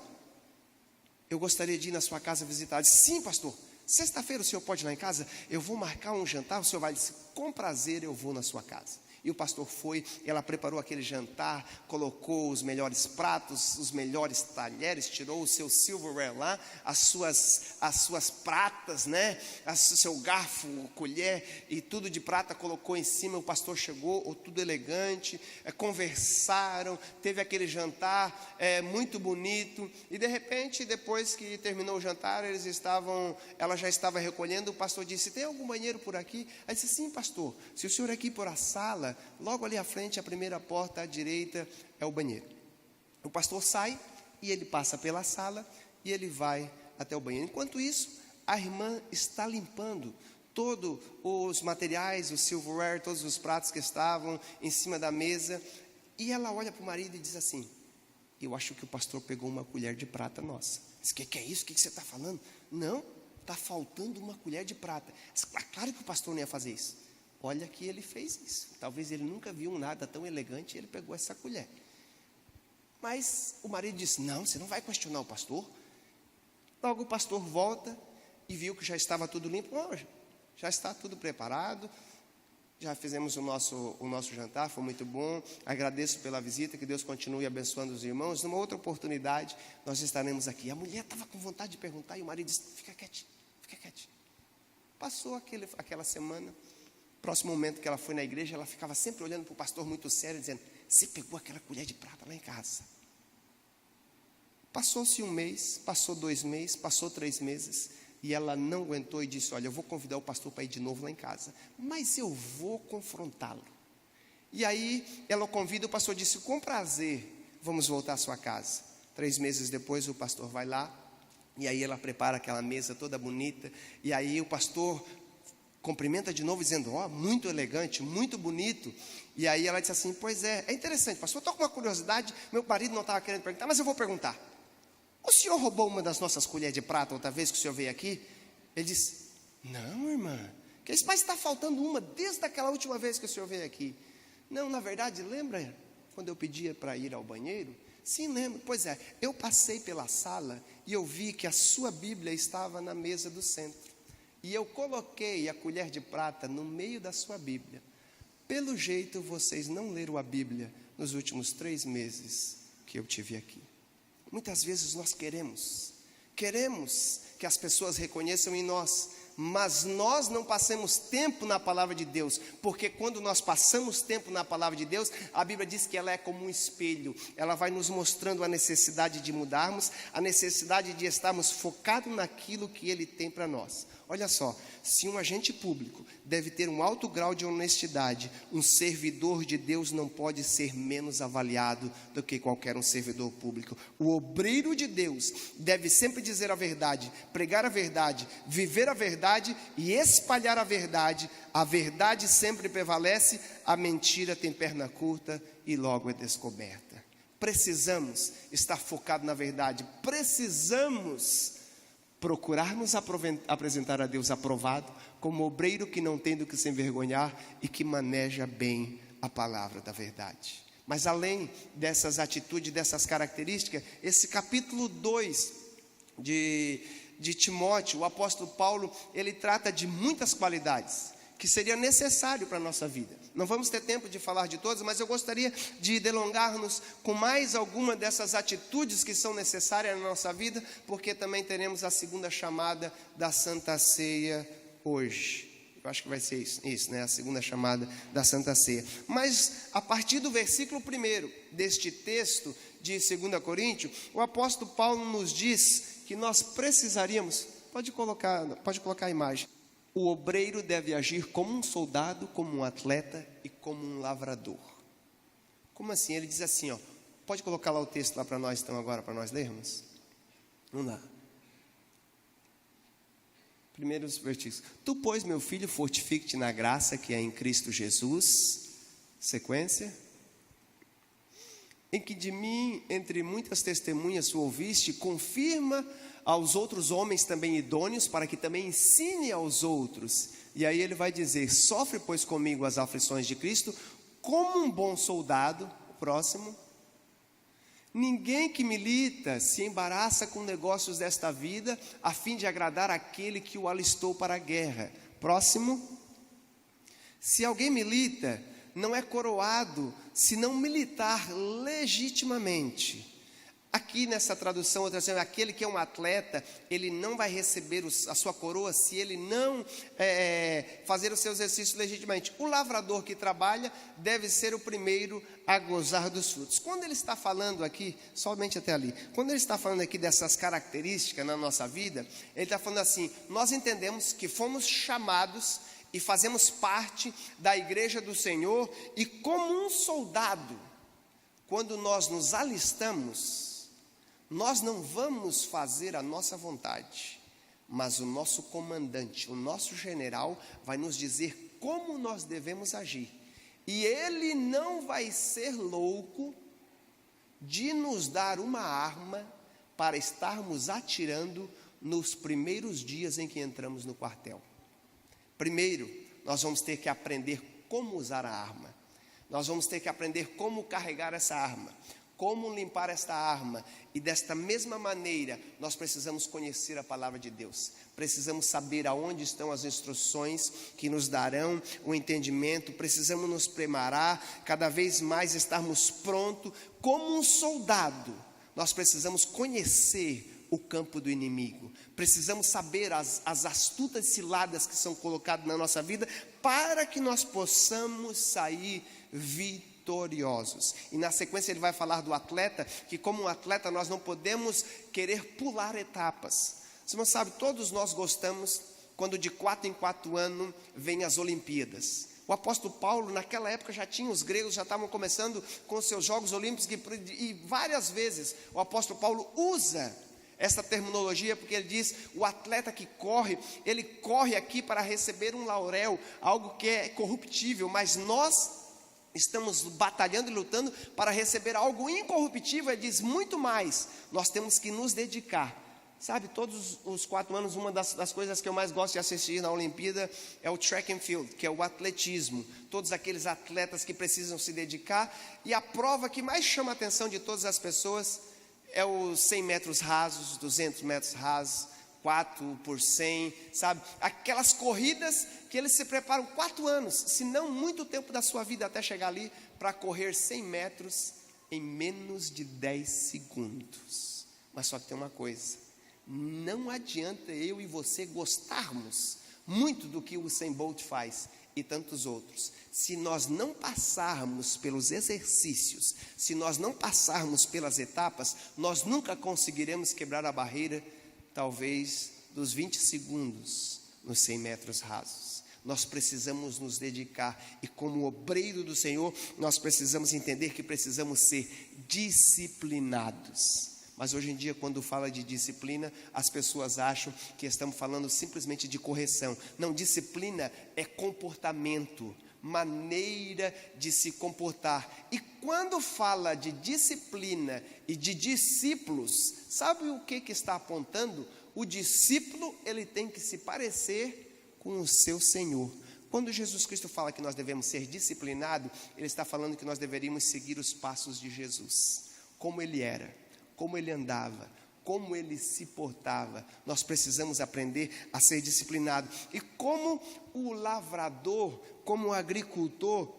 eu gostaria de ir na sua casa visitar. Ele disse, sim, pastor, sexta-feira o senhor pode ir lá em casa? Eu vou marcar um jantar, o senhor vai? Ele disse, com prazer eu vou na sua casa. E o pastor foi, ela preparou aquele jantar, colocou os melhores pratos, os melhores talheres, tirou o seu silverware lá, as suas pratas, né? O seu garfo, colher e tudo de prata colocou em cima. O pastor chegou, tudo elegante, conversaram, teve aquele jantar muito bonito. E de repente, depois que terminou o jantar, ela já estava recolhendo. O pastor disse, tem algum banheiro por aqui? Aí disse, sim, pastor, se o senhor aqui por a sala, logo ali à frente, a primeira porta à direita é o banheiro. O pastor sai e ele passa pela sala e ele vai até o banheiro. Enquanto isso, a irmã está limpando todos os materiais, o silverware, todos os pratos que estavam em cima da mesa. E ela olha para o marido e diz assim, eu acho que o pastor pegou uma colher de prata nossa. Diz, o que é isso? O que você está falando? Não, está faltando uma colher de prata. Claro que o pastor não ia fazer isso. olha que ele fez isso. Talvez ele nunca viu nada tão elegante e ele pegou essa colher. Mas o marido disse, não, você não vai questionar o pastor. Logo o pastor volta e viu que já estava tudo limpo. Oh, já está tudo preparado. Já fizemos o nosso jantar, foi muito bom. Agradeço pela visita, que Deus continue abençoando os irmãos. Numa outra oportunidade, nós estaremos aqui. A mulher estava com vontade de perguntar e o marido disse, fica quietinho, fica quietinho. Passou aquela semana, próximo momento que ela foi na igreja, ela ficava sempre olhando para o pastor muito sério, dizendo, você pegou aquela colher de prata lá em casa. Passou-se 1 mês, passou 2 meses, passou 3 meses, e ela não aguentou e disse, olha, eu vou convidar o pastor para ir de novo lá em casa, mas eu vou confrontá-lo. E aí ela o convida, o pastor disse, com prazer, vamos voltar à sua casa. 3 meses depois o pastor vai lá, e aí ela prepara aquela mesa toda bonita, e aí o pastor cumprimenta de novo, dizendo, ó, muito elegante, muito bonito. E aí ela disse assim, pois é interessante, pastor, estou com uma curiosidade, meu marido não estava querendo perguntar, mas eu vou perguntar. O senhor roubou uma das nossas colheres de prata outra vez que o senhor veio aqui? Ele disse, não, irmã, mas está faltando uma desde aquela última vez que o senhor veio aqui. Não, na verdade, lembra quando eu pedia para ir ao banheiro? Sim, lembro. Pois é, eu passei pela sala e eu vi que a sua Bíblia estava na mesa do centro. E eu coloquei a colher de prata no meio da sua Bíblia. Pelo jeito, vocês não leram a Bíblia nos últimos 3 meses que eu tive aqui. Muitas vezes nós queremos que as pessoas reconheçam em nós, mas nós não passamos tempo na palavra de Deus, porque quando nós passamos tempo na palavra de Deus, a Bíblia diz que ela é como um espelho, ela vai nos mostrando a necessidade de mudarmos, a necessidade de estarmos focados naquilo que Ele tem para nós. Olha só, se um agente público deve ter um alto grau de honestidade, um servidor de Deus não pode ser menos avaliado do que qualquer um servidor público. O obreiro de Deus deve sempre dizer a verdade, pregar a verdade, viver a verdade e espalhar a verdade. A verdade sempre prevalece, a mentira tem perna curta e logo é descoberta. Precisamos estar focados na verdade, precisamos procurar nos apresentar a Deus aprovado, como obreiro que não tem do que se envergonhar e que maneja bem a palavra da verdade. Mas além dessas atitudes, dessas características, esse capítulo 2 de Timóteo, o apóstolo Paulo, ele trata de muitas qualidades que seria necessário para a nossa vida. Não vamos ter tempo de falar de todas, mas eu gostaria de delongar-nos com mais alguma dessas atitudes que são necessárias na nossa vida, porque também teremos a segunda chamada da Santa Ceia hoje. Eu acho que vai ser isso, né? A segunda chamada da Santa Ceia. Mas a partir do versículo 1 deste texto de 2 Coríntios, o apóstolo Paulo nos diz que nós precisaríamos, pode colocar a imagem. O obreiro deve agir como um soldado, como um atleta e como um lavrador. Como assim? Ele diz assim, ó, pode colocar lá o texto lá para nós então agora, para nós lermos? Vamos lá. Primeiros versículos. Tu, pois, meu filho, fortifique-te na graça que é em Cristo Jesus. Sequência. Em que de mim, entre muitas testemunhas, tu ouviste, confirma aos outros homens também idôneos, para que também ensine aos outros. E aí ele vai dizer, sofre pois comigo as aflições de Cristo, como um bom soldado. Próximo. Ninguém que milita se embaraça com negócios desta vida, a fim de agradar aquele que o alistou para a guerra. Próximo. Se alguém milita, não é coroado, se não militar legitimamente. Aqui nessa tradução, outra tradução, aquele que é um atleta, ele não vai receber a sua coroa se ele não fazer os seus exercícios legitimamente. O lavrador que trabalha deve ser o primeiro a gozar dos frutos. Quando ele está falando aqui, somente até ali, quando ele está falando aqui dessas características na nossa vida, ele está falando assim, nós entendemos que fomos chamados e fazemos parte da igreja do Senhor, e como um soldado, quando nós nos alistamos, nós não vamos fazer a nossa vontade, mas o nosso comandante, o nosso general, vai nos dizer como nós devemos agir. E ele não vai ser louco de nos dar uma arma para estarmos atirando nos primeiros dias em que entramos no quartel. Primeiro, nós vamos ter que aprender como usar a arma. Nós vamos ter que aprender como carregar essa arma, como limpar esta arma. E desta mesma maneira, nós precisamos conhecer a palavra de Deus. Precisamos saber aonde estão as instruções que nos darão o entendimento. Precisamos nos preparar, cada vez mais estarmos prontos. Como um soldado, nós precisamos conhecer o campo do inimigo. Precisamos saber as astutas ciladas que são colocadas na nossa vida, para que nós possamos sair vitoriosos. E na sequência ele vai falar do atleta, que como um atleta nós não podemos querer pular etapas. Você não sabe, todos nós gostamos quando de 4 em 4 anos vem as Olimpíadas. O apóstolo Paulo, naquela época, já tinha, os gregos já estavam começando com os seus Jogos Olímpicos, e várias vezes o apóstolo Paulo usa essa terminologia, porque ele diz, o atleta que corre, ele corre aqui para receber um laurel, algo que é corruptível, mas nós estamos batalhando e lutando para receber algo incorruptível. Ele diz, muito mais, nós temos que nos dedicar. Sabe, todos os 4 anos, uma das coisas que eu mais gosto de assistir na Olimpíada é o track and field, que é o atletismo. Todos aqueles atletas que precisam se dedicar. E a prova que mais chama a atenção de todas as pessoas é os 100 metros rasos, 200 metros rasos, 4 por 100, sabe? Aquelas corridas que eles se preparam 4 anos, se não muito tempo da sua vida até chegar ali, para correr 100 metros em menos de 10 segundos. Mas só que tem uma coisa, não adianta eu e você gostarmos muito do que o Usain Bolt faz e tantos outros, se nós não passarmos pelos exercícios, se nós não passarmos pelas etapas, nós nunca conseguiremos quebrar a barreira, talvez, dos 20 segundos nos 100 metros rasos. Nós precisamos nos dedicar, e como obreiro do Senhor, nós precisamos entender que precisamos ser disciplinados. Mas hoje em dia, quando fala de disciplina, as pessoas acham que estamos falando simplesmente de correção. Não, disciplina é comportamento, maneira de se comportar. E quando fala de disciplina e de discípulos, sabe o que está apontando? O discípulo, ele tem que se parecer com o seu Senhor. Quando Jesus Cristo fala que nós devemos ser disciplinados, ele está falando que nós deveríamos seguir os passos de Jesus, como ele era, como ele andava, como ele se portava. Nós precisamos aprender a ser disciplinado. E como o lavrador, como o agricultor,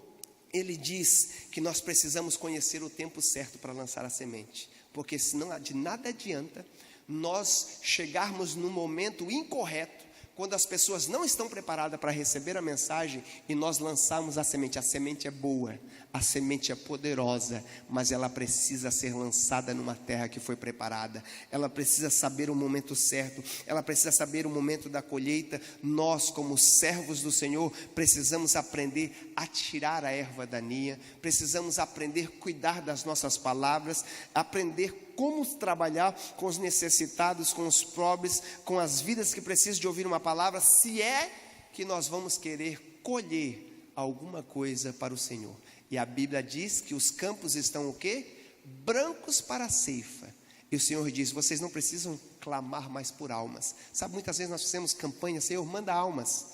ele diz que nós precisamos conhecer o tempo certo para lançar a semente, porque senão de nada adianta nós chegarmos no momento incorreto, quando as pessoas não estão preparadas para receber a mensagem, e nós lançarmos a semente. A semente é boa, a semente é poderosa, mas ela precisa ser lançada numa terra que foi preparada. Ela precisa saber o momento certo, ela precisa saber o momento da colheita. Nós, como servos do Senhor, precisamos aprender a tirar a erva daninha, precisamos aprender a cuidar das nossas palavras, aprender como trabalhar com os necessitados, com os pobres, com as vidas que precisam de ouvir uma palavra, se é que nós vamos querer colher alguma coisa para o Senhor. E a Bíblia diz que os campos estão o quê? Brancos para a ceifa. E o Senhor diz, vocês não precisam clamar mais por almas. Sabe, muitas vezes nós fazemos campanha, Senhor, manda almas.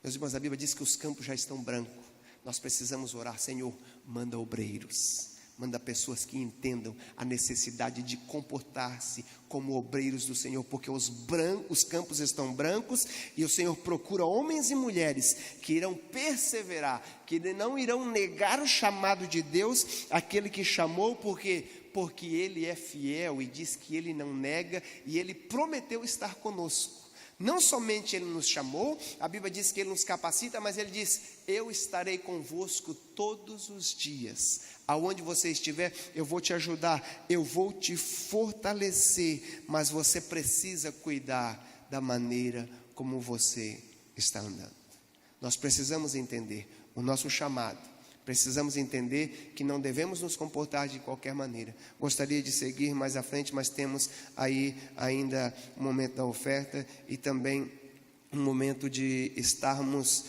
Meus irmãos, a Bíblia diz que os campos já estão brancos. Nós precisamos orar, Senhor, manda obreiros. Manda pessoas que entendam a necessidade de comportar-se como obreiros do Senhor, porque os campos estão brancos, e o Senhor procura homens e mulheres que irão perseverar, que não irão negar o chamado de Deus, aquele que chamou, porque Ele é fiel e diz que Ele não nega, e Ele prometeu estar conosco. Não somente Ele nos chamou, a Bíblia diz que Ele nos capacita, mas Ele diz, eu estarei convosco todos os dias. Aonde você estiver, eu vou te ajudar, eu vou te fortalecer, mas você precisa cuidar da maneira como você está andando. Nós precisamos entender o nosso chamado. Precisamos entender que não devemos nos comportar de qualquer maneira. Gostaria de seguir mais à frente, mas temos aí ainda o momento da oferta e também um momento de estarmos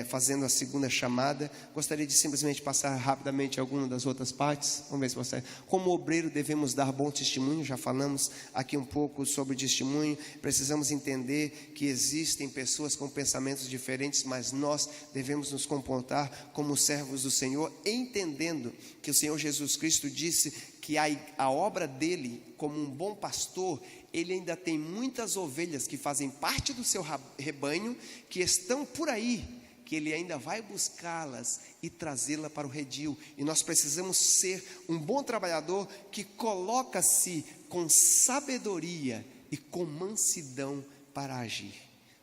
fazendo a segunda chamada. Gostaria de simplesmente passar rapidamente alguma das outras partes. Vamos ver se você... Como obreiro devemos dar bom testemunho. Já falamos aqui um pouco sobre testemunho. Precisamos entender que existem pessoas com pensamentos diferentes, mas nós devemos nos comportar como servos do Senhor, entendendo que o Senhor Jesus Cristo disse que a obra dele, como um bom pastor, ele ainda tem muitas ovelhas que fazem parte do seu rebanho, que estão por aí, que ele ainda vai buscá-las e trazê-la para o redil. E nós precisamos ser um bom trabalhador que coloca-se com sabedoria e com mansidão para agir.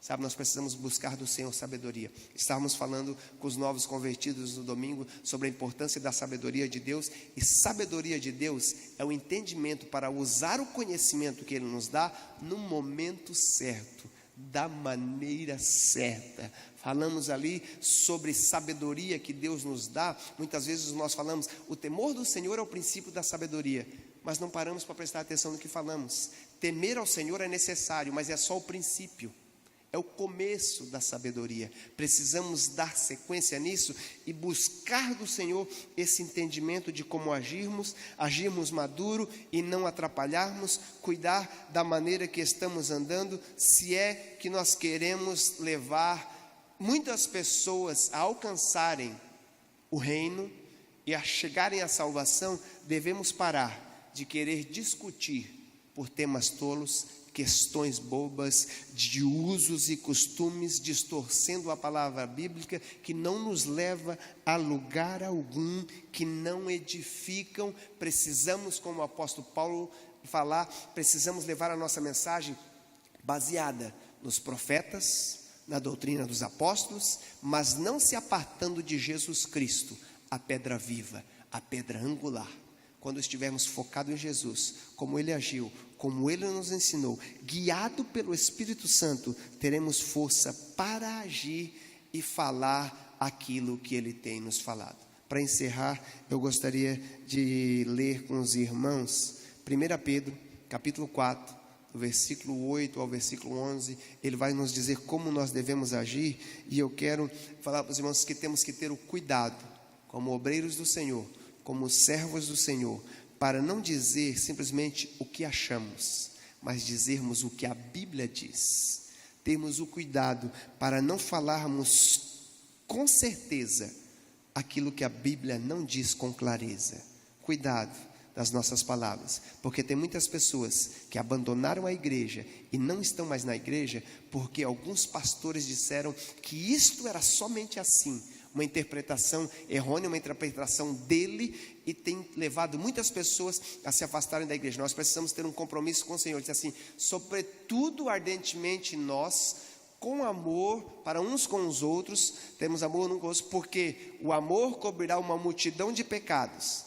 Sabe, nós precisamos buscar do Senhor sabedoria. Estávamos falando com os novos convertidos no domingo sobre a importância da sabedoria de Deus. E sabedoria de Deus é o entendimento para usar o conhecimento que Ele nos dá no momento certo, da maneira certa. Falamos ali sobre sabedoria que Deus nos dá. Muitas vezes nós falamos, o temor do Senhor é o princípio da sabedoria, mas não paramos para prestar atenção no que falamos. Temer ao Senhor é necessário, mas é só o princípio. É o começo da sabedoria. Precisamos dar sequência nisso e buscar do Senhor esse entendimento de como agirmos maduro e não atrapalharmos, cuidar da maneira que estamos andando, se é que nós queremos levar muitas pessoas a alcançarem o reino e a chegarem à salvação. Devemos parar de querer discutir por temas tolos, questões bobas, de usos e costumes, distorcendo a palavra bíblica, que não nos leva a lugar algum, que não edificam. Precisamos, como o apóstolo Paulo falar, precisamos levar a nossa mensagem baseada nos profetas, na doutrina dos apóstolos, mas não se apartando de Jesus Cristo, a pedra viva, a pedra angular. Quando estivermos focados em Jesus, como Ele agiu, como Ele nos ensinou, guiado pelo Espírito Santo, teremos força para agir e falar aquilo que Ele tem nos falado. Para encerrar, eu gostaria de ler com os irmãos 1 Pedro, capítulo 4, do versículo 8 ao versículo 11, ele vai nos dizer como nós devemos agir, e eu quero falar para os irmãos que temos que ter o cuidado, como obreiros do Senhor, como servos do Senhor, para não dizer simplesmente o que achamos, mas dizermos o que a Bíblia diz. Termos o cuidado para não falarmos com certeza aquilo que a Bíblia não diz com clareza. Cuidado das nossas palavras, porque tem muitas pessoas que abandonaram a igreja e não estão mais na igreja, porque alguns pastores disseram que isto era somente assim, uma interpretação errônea, uma interpretação dele, e tem levado muitas pessoas a se afastarem da igreja. Nós precisamos ter um compromisso com o Senhor, diz assim, sobretudo ardentemente nós, com amor para uns com os outros, temos amor uns com os outros, porque o amor cobrirá uma multidão de pecados,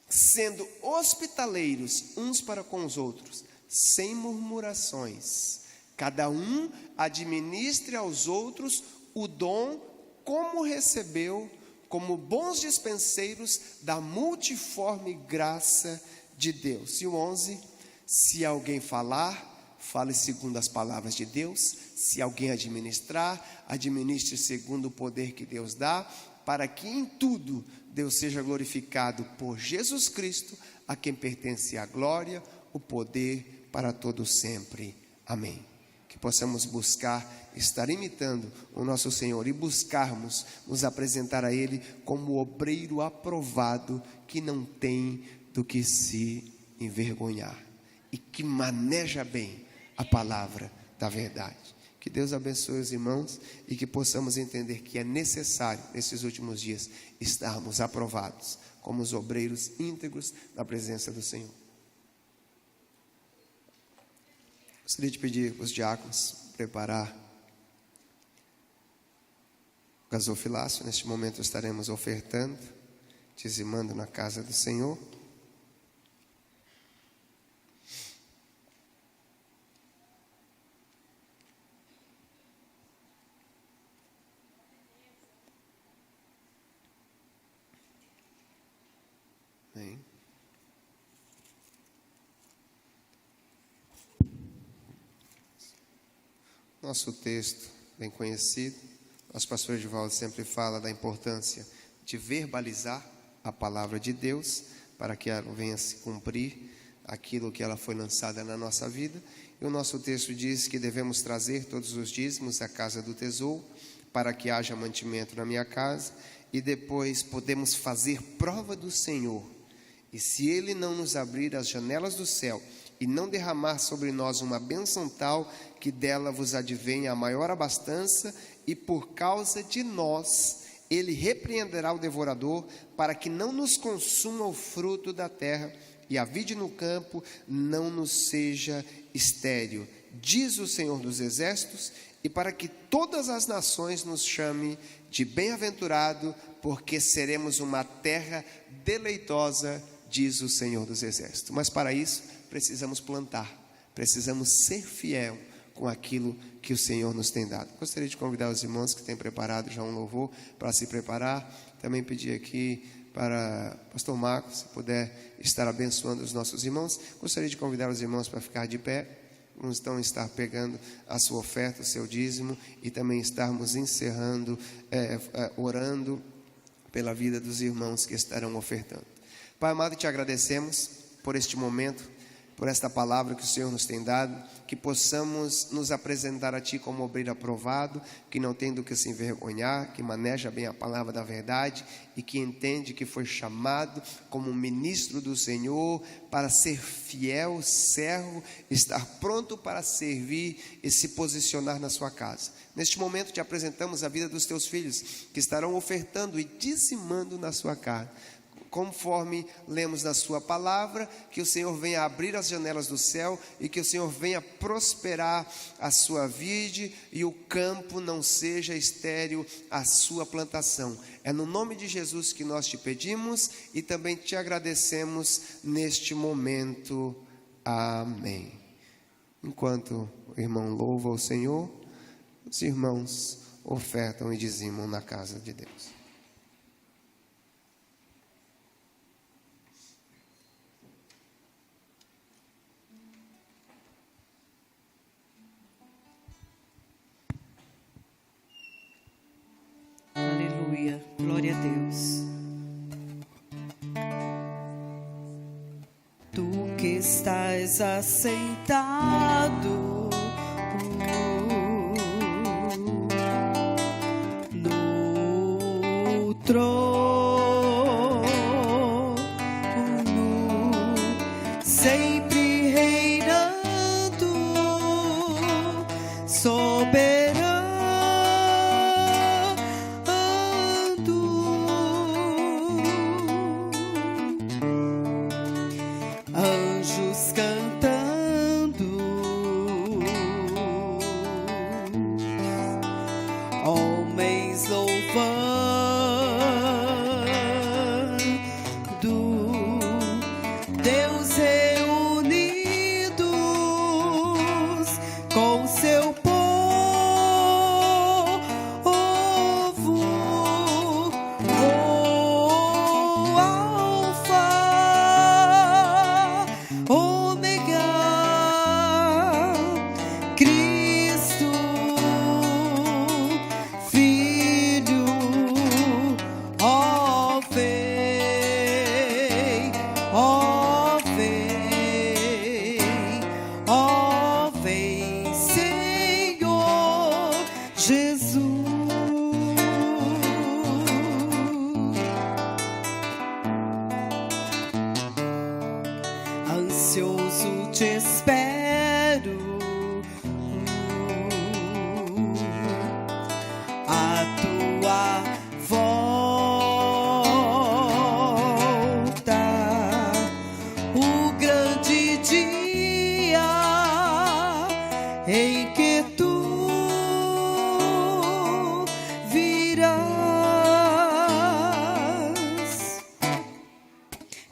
sendo hospitaleiros uns para com os outros, sem murmurações, cada um administre aos outros o dom como recebeu, como bons dispenseiros da multiforme graça de Deus. E o 11, se alguém falar, fale segundo as palavras de Deus. Se alguém administrar, administre segundo o poder que Deus dá, para que em tudo Deus seja glorificado por Jesus Cristo, a quem pertence a glória, o poder para todo sempre. Amém. Que possamos buscar estar imitando o nosso Senhor e buscarmos nos apresentar a Ele como obreiro aprovado, que não tem do que se envergonhar e que maneja bem a palavra da verdade. Que Deus abençoe os irmãos e que possamos entender que é necessário, nesses últimos dias, estarmos aprovados como os obreiros íntegros na presença do Senhor. Gostaria de pedir os diáconos preparar o gasofilácio. Neste momento estaremos ofertando, dizimando na casa do Senhor. Amém. Nosso texto, bem conhecido, nosso pastor Edivaldo sempre fala da importância de verbalizar a palavra de Deus, para que ela venha se cumprir aquilo que ela foi lançada na nossa vida. E o nosso texto diz que devemos trazer todos os dízimos à casa do tesouro, para que haja mantimento na minha casa, e depois podemos fazer prova do Senhor. E se Ele não nos abrir as janelas do céu e não derramar sobre nós uma bênção tal, que dela vos advenha a maior abastança, e por causa de nós Ele repreenderá o devorador, para que não nos consuma o fruto da terra, e a vide no campo não nos seja estéril, diz o Senhor dos Exércitos, e para que todas as nações nos chamem de bem-aventurado, porque seremos uma terra deleitosa, diz o Senhor dos Exércitos. Mas para isso precisamos plantar, precisamos ser fiel com aquilo que o Senhor nos tem dado. Gostaria de convidar os irmãos que têm preparado já um louvor para se preparar. Também pedir aqui para o pastor Marcos, se puder estar abençoando os nossos irmãos. Gostaria de convidar os irmãos para ficar de pé. Vamos então estar pegando a sua oferta, o seu dízimo, e também estarmos encerrando, orando pela vida dos irmãos que estarão ofertando. Pai amado, te agradecemos por este momento, por esta palavra que o Senhor nos tem dado, que possamos nos apresentar a Ti como obreiro aprovado, que não tem do que se envergonhar, que maneja bem a palavra da verdade e que entende que foi chamado como ministro do Senhor para ser fiel, servo, estar pronto para servir e se posicionar na sua casa. Neste momento te apresentamos a vida dos teus filhos, que estarão ofertando e dizimando na sua casa. Conforme lemos na sua palavra, que o Senhor venha abrir as janelas do céu e que o Senhor venha prosperar a sua vide e o campo não seja estéril a sua plantação. É no nome de Jesus que nós te pedimos e também te agradecemos neste momento. Amém. Enquanto o irmão louva o Senhor, os irmãos ofertam e dizimam na casa de Deus. Aleluia, glória a Deus. Tu que estás assentado no trono, sempre reinando, soberano. Anjos cantando, homens louvando, Deus reunidos com seu povo, Alfa, Ômega, Cristo, Filho, ó vem, ó vem, ó vem, Senhor Jesus. Ansioso te espero, a tua volta, o grande dia em que tu virás.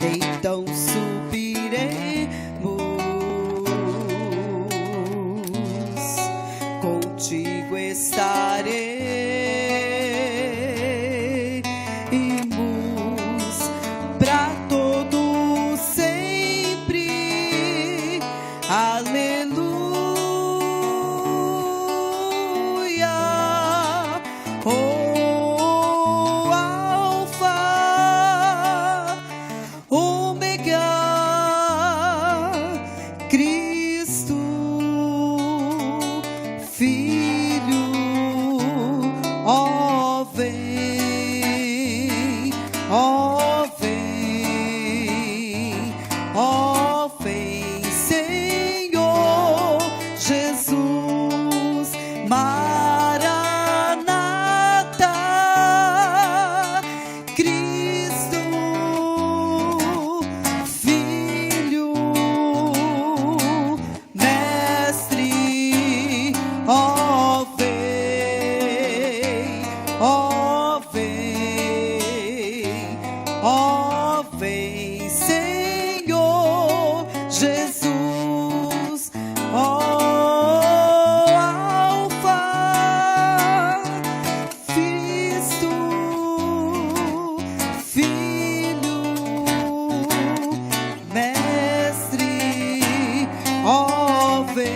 Então subiremos, contigo estaremos para todo sempre. Aleluia. Filho, ó vem, ó vem, ó vem, Senhor Jesus, Maranata, Cristo, Filho, Mestre, ó vem, ó vem, ó vem, Senhor Jesus, ó Alfa, Cristo, Filho, Mestre, ó vem,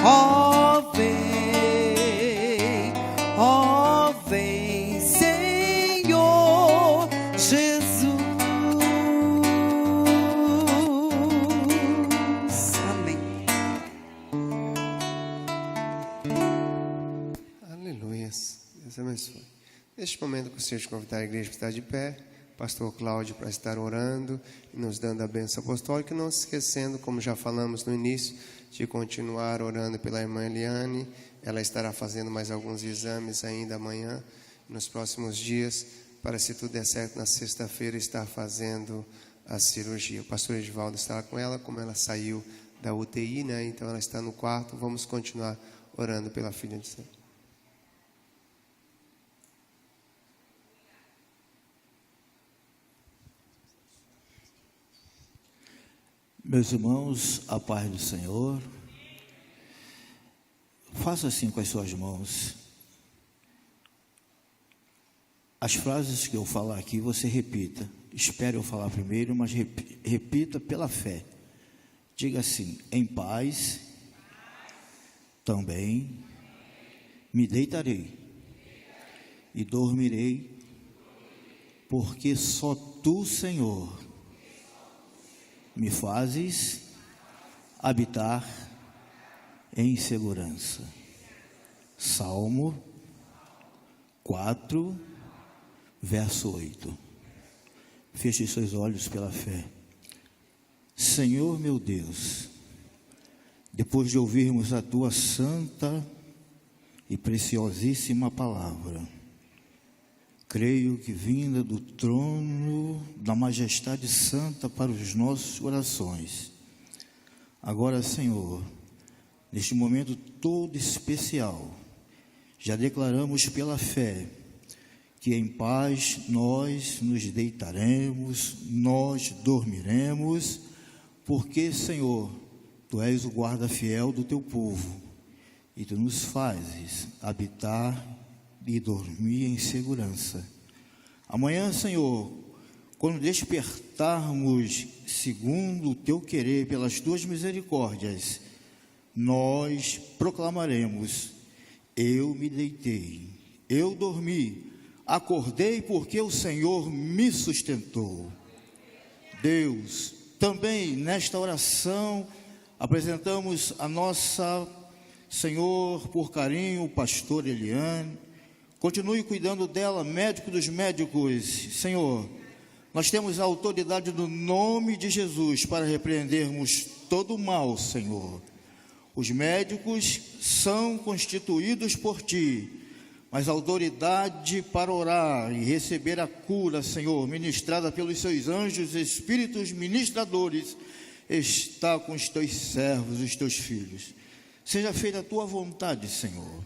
ó vem, ó vem, Senhor Jesus. Amém. Aleluias. Deus abençoe. Neste momento, gostaria de convidar a igreja para estar de pé, pastor Cláudio para estar orando e nos dando a bênção apostólica, não se esquecendo, como já falamos no início, de continuar orando pela irmã Eliane. Ela estará fazendo mais alguns exames ainda amanhã, nos próximos dias, para, se tudo der certo, na sexta-feira estar fazendo a cirurgia. O pastor Edivaldo estará com ela, como ela saiu da UTI, né? Então ela está no quarto. Vamos continuar orando pela filha de Deus. Meus irmãos, a paz do Senhor. Faça assim com as suas mãos. As frases que eu falar aqui, você repita. Espere eu falar primeiro, mas repita pela fé. Diga assim: em paz também me deitarei e dormirei, porque só tu, Senhor, me fazes habitar em segurança. Salmo 4, verso 8. Feche seus olhos pela fé. Senhor meu Deus, depois de ouvirmos a tua santa e preciosíssima palavra, creio que vinda do trono da majestade santa para os nossos corações. Agora, Senhor, neste momento todo especial, já declaramos pela fé que em paz nós nos deitaremos, nós dormiremos, porque, Senhor, Tu és o guarda fiel do Teu povo e Tu nos fazes habitar e dormir em segurança. Amanhã, Senhor, quando despertarmos segundo o Teu querer, pelas Tuas misericórdias, nós proclamaremos: eu me deitei, eu dormi, acordei porque o Senhor me sustentou. Deus, também nesta oração apresentamos a nossa, Senhor, por carinho, o pastor Eliane. Continue cuidando dela, médico dos médicos. Senhor, nós temos a autoridade do nome de Jesus para repreendermos todo o mal, Senhor. Os médicos são constituídos por Ti, mas a autoridade para orar e receber a cura, Senhor, ministrada pelos Seus anjos, espíritos ministradores, está com os Teus servos, os Teus filhos. Seja feita a Tua vontade, Senhor.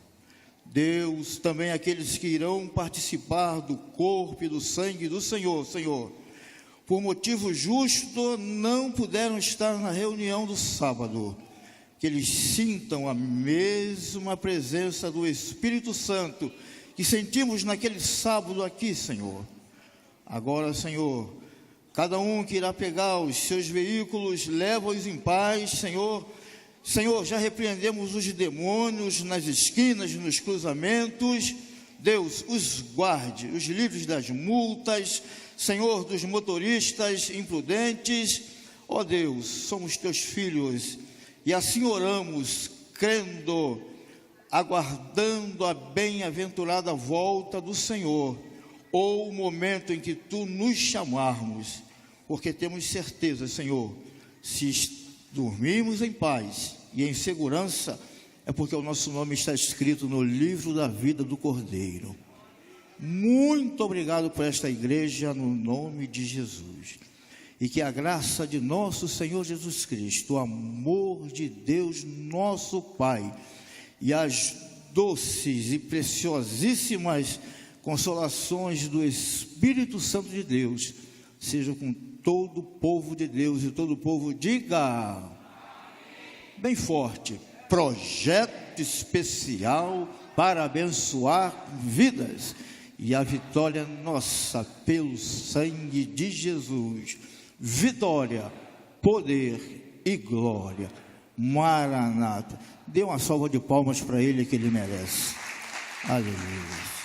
Deus, também aqueles que irão participar do corpo e do sangue do Senhor, Senhor, por motivo justo, não puderam estar na reunião do sábado, que eles sintam a mesma presença do Espírito Santo que sentimos naquele sábado aqui, Senhor. Agora, Senhor, cada um que irá pegar os seus veículos, leva-os em paz, Senhor. Senhor, já repreendemos os demônios nas esquinas, nos cruzamentos. Deus, os guarde, os livres das multas, Senhor, dos motoristas imprudentes. Ó Deus, somos Teus filhos e assim oramos, crendo, aguardando a bem-aventurada volta do Senhor, ou o momento em que tu nos chamarmos, porque temos certeza, Senhor, se dormirmos em paz e em segurança, é porque o nosso nome está escrito no livro da vida do Cordeiro. Muito obrigado por esta igreja, no nome de Jesus. E que a graça de nosso Senhor Jesus Cristo, o amor de Deus, nosso Pai, e as doces e preciosíssimas consolações do Espírito Santo de Deus, sejam com todo o povo de Deus, e todo o povo diga bem forte: projeto especial para abençoar vidas, e a vitória nossa pelo sangue de Jesus. Vitória, poder e glória. Maranata. Dê uma salva de palmas para ele, que ele merece. Aleluia.